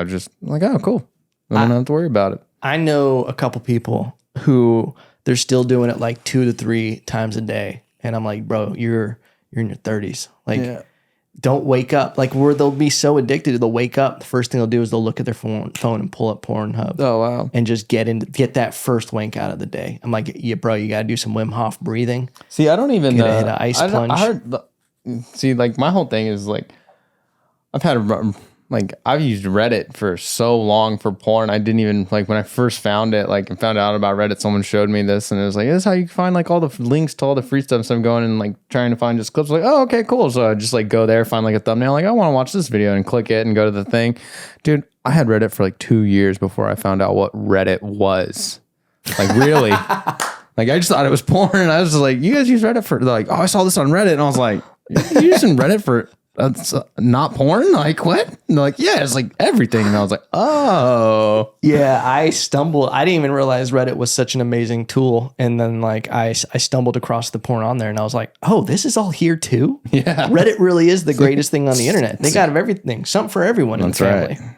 just like, oh, cool. I don't have to worry about it. I know a couple people who they're still doing it like 2 to 3 times a day. And I'm like, bro, you're in your 30s. Like, don't wake up. Like, where they'll be so addicted, they'll wake up. The first thing they'll do is they'll look at their phone and pull up Pornhub. Oh, wow. And just get that first wank out of the day. I'm like, yeah, bro, you got to do some Wim Hof breathing. See, I don't even hit an ice plunge. See, like my whole thing is like, I've used Reddit for so long for porn. I didn't even like when I first found it, like and found out about Reddit, someone showed me this and it was like, this is how you find like all the links to all the free stuff. So I'm going and like trying to find just clips like, oh, okay, cool. So I just like go there, find like a thumbnail, like I want to watch this video and click it and go to the thing. Dude, I had Reddit for like 2 years before I found out what Reddit was. Like really? Like I just thought it was porn and I was just like, you guys use Reddit for like, oh, I saw this on Reddit and I was like, you're using Reddit for not porn? Like what? And they're like, yeah, it's like everything. And I was like, oh. Yeah, I stumbled. I didn't even realize Reddit was such an amazing tool. And then like I stumbled across the porn on there and I was like, oh, this is all here too? Yeah. Reddit really is the greatest thing on the internet. They got everything, something for everyone in the family. Right.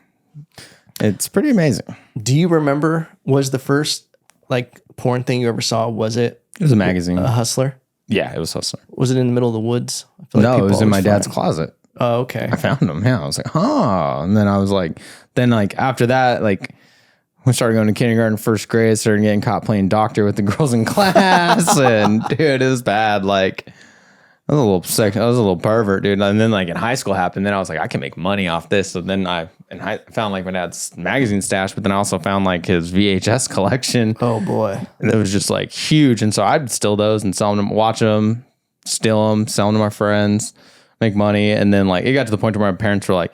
It's pretty amazing. Do you remember, was the first like porn thing you ever saw, was it? It was a magazine. A Hustler? Yeah, it was Hustler. Was it in the middle of the woods? I feel like No, it people was in my always dad's find- closet. Oh, okay. I found them. Yeah, I was like, oh. And then I was like, after that, like, we started going to kindergarten, first grade, started getting caught playing doctor with the girls in class. And dude, it was bad. Like, I was a little pervert, dude. And then like in high school happened. Then I was like, I can make money off this. So then I found like my dad's magazine stash, but then I also found like his VHS collection. Oh boy. And it was just like huge. And so I'd steal those and sell them, watch them, steal them, sell them to my friends, make money. And then like it got to the point where my parents were like,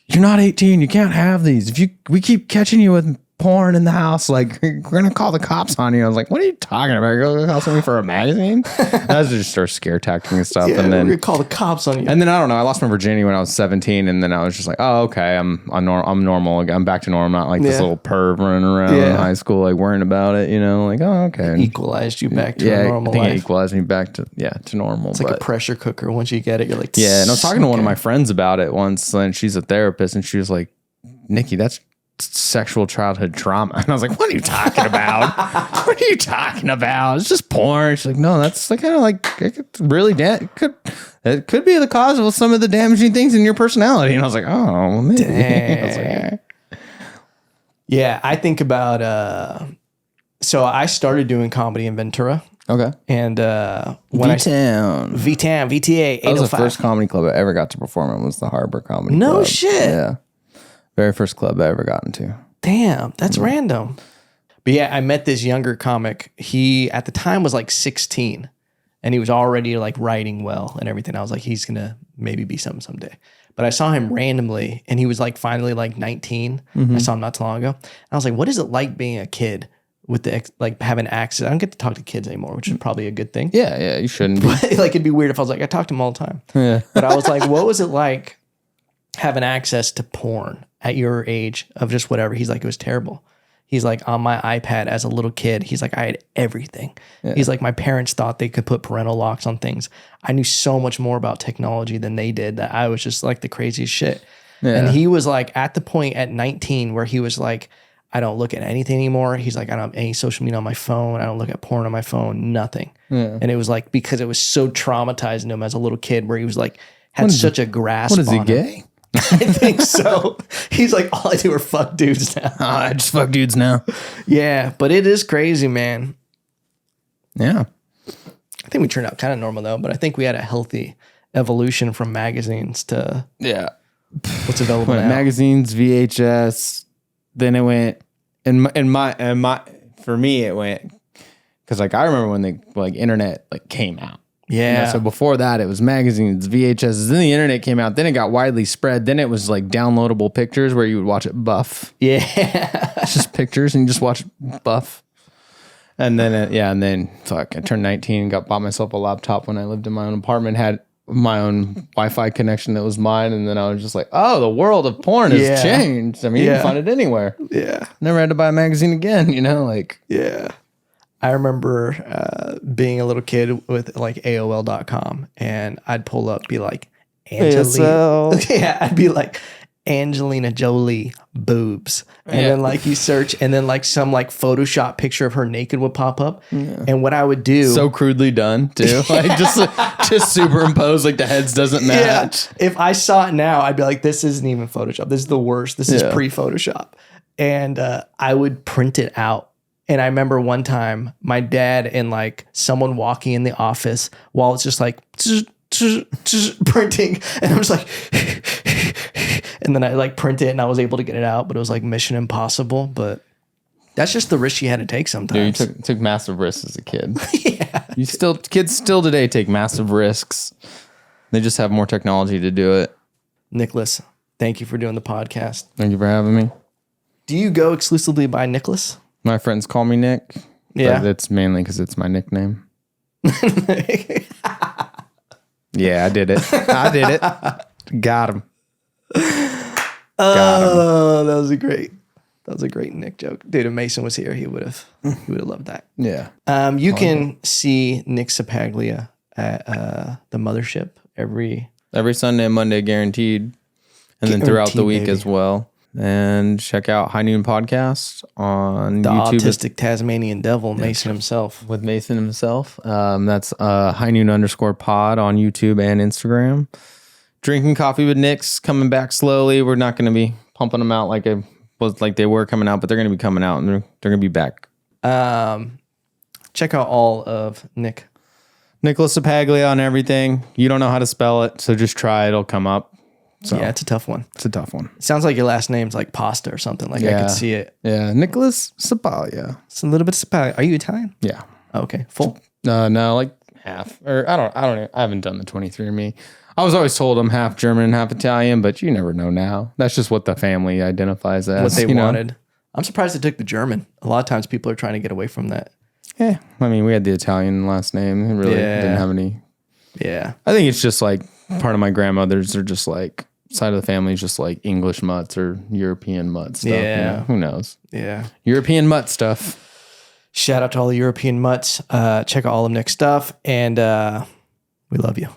you're not 18. You can't have these. We keep catching you with porn in the house, like we're gonna call the cops on you. I was like, what are you talking about? You're gonna call somebody for a magazine? That was just our scare tactic and stuff. Yeah, and then we're gonna call the cops on you. And then I don't know, I lost my virginity when I was 17, and then I was just like, oh, okay, I'm normal. I'm back to normal. I'm not like this little perv running around in high school like worrying about it, you know, like, oh, okay. Equalized you back to a normal I think life. it equalized me back to normal. It's like a pressure cooker. Once you get it, you're like, yeah. And I was talking to one of my friends about it once, and she's a therapist, and she was like, Nikki, that's sexual childhood trauma. And I was like, what are you talking about? What are you talking about? It's just porn. She's like, no, that's like kind of like it could really it could be the cause of some of the damaging things in your personality. And I was like, oh, maybe. I was like, yeah, I think about so I started doing comedy in Ventura. Okay. And when V-Town, VTA 805. That was the first comedy club I ever got to perform in, was the Harbor Comedy Club. No shit. Yeah. Very first club I ever got into. Damn, that's random. But yeah, I met this younger comic. He at the time was like 16 and he was already like writing well and everything. I was like, he's gonna maybe be something someday. But I saw him randomly and he was like finally like 19. I saw him not too long ago. And I was like, what is it like being a kid with the like having access? I don't get to talk to kids anymore, which is probably a good thing. Yeah, you shouldn't be. But, like it'd be weird if I was like, I talk to him all the time. Yeah. But I was like, what was it like having access to porn at your age of just whatever? He's like, it was terrible. He's like, on my iPad as a little kid, he's like, I had everything. Yeah. He's like, my parents thought they could put parental locks on things. I knew so much more about technology than they did that I was just like the craziest shit. Yeah. And he was like at the point at 19 where he was like, I don't look at anything anymore. He's like, I don't have any social media on my phone. I don't look at porn on my phone, nothing. Yeah. And it was like, because it was so traumatizing him as a little kid where he was like, had such a grasp on What is he, gay? I think so. He's like, all I do are fuck dudes now. I just fuck dudes now. Yeah, but it is crazy, man. Yeah. I think we turned out kind of normal though, but I think we had a healthy evolution from magazines to what's available now. Magazines, VHS, then it went for me it went, Because like I remember when the like internet like came out. Yeah. So before that, it was magazines, VHS. Then the internet came out. Then it got widely spread. Then it was like downloadable pictures where you would watch it buff. Yeah. It's just pictures and you just watch it buff. And then fuck, I turned 19 and bought myself a laptop when I lived in my own apartment, had my own Wi-Fi connection that was mine. And then I was just like, oh, the world of porn has changed. I mean, you can find it anywhere. Yeah. Never had to buy a magazine again, like. Yeah. I remember being a little kid with like AOL.com and I'd pull up, be like, Angelina. Yeah, I'd be like, Angelina Jolie boobs. And then like you search and then like some like Photoshop picture of her naked would pop up. Yeah. And what I would do. So crudely done too. Like just superimpose like the heads doesn't match. Yeah. If I saw it now, I'd be like, this isn't even Photoshop. This is the worst. This is pre-Photoshop. And I would print it out. And I remember one time my dad and like someone walking in the office while it's just like printing. And I'm just like, and then I like print it and I was able to get it out, but it was like mission impossible. But that's just the risk you had to take sometimes. Dude, you took massive risks as a kid. Yeah. Kids still today take massive risks. They just have more technology to do it. Nicholas, thank you for doing the podcast. Thank you for having me. Do you go exclusively by Nicholas? My friends call me Nick. Yeah. But it's mainly because it's my nickname. Yeah, I did it. Got him. Oh, that was a great Nick joke. Dude, if Mason was here, he would have loved that. Yeah. You can see Nick Ceppaglia at the Mothership every Sunday and Monday guaranteed. And then throughout the week as well. And check out High Noon Podcast on the YouTube. Autistic Tasmanian Devil, Mason himself. With Mason himself. That's High Noon _pod on YouTube and Instagram. Drinking Coffee with Nick's coming back slowly. We're not going to be pumping them out like they were coming out, but they're going to be coming out and they're going to be back. Check out all of Nicholas Ceppaglia on everything. You don't know how to spell it, so just try it. It'll come up. So, yeah, it's a tough one. It's a tough one. It sounds like your last name's like pasta or something. Like I could see it. Yeah, Nicholas Ceppaglia. It's a little bit of Ceppaglia. Are you Italian? Yeah. Okay, full. No, like half. Or I haven't done the 23andMe. I was always told I'm half German and half Italian, but you never know now. That's just what the family identifies as. What they wanted. I'm surprised they took the German. A lot of times people are trying to get away from that. Yeah, I mean, we had the Italian last name. It really didn't have any. Yeah. I think it's just like part of my grandmothers are just like, side of the family is just like English mutts or European mutt stuff. Yeah. Who knows? Yeah. European mutt stuff. Shout out to all the European mutts. Check out all of Nick's stuff. And we love you.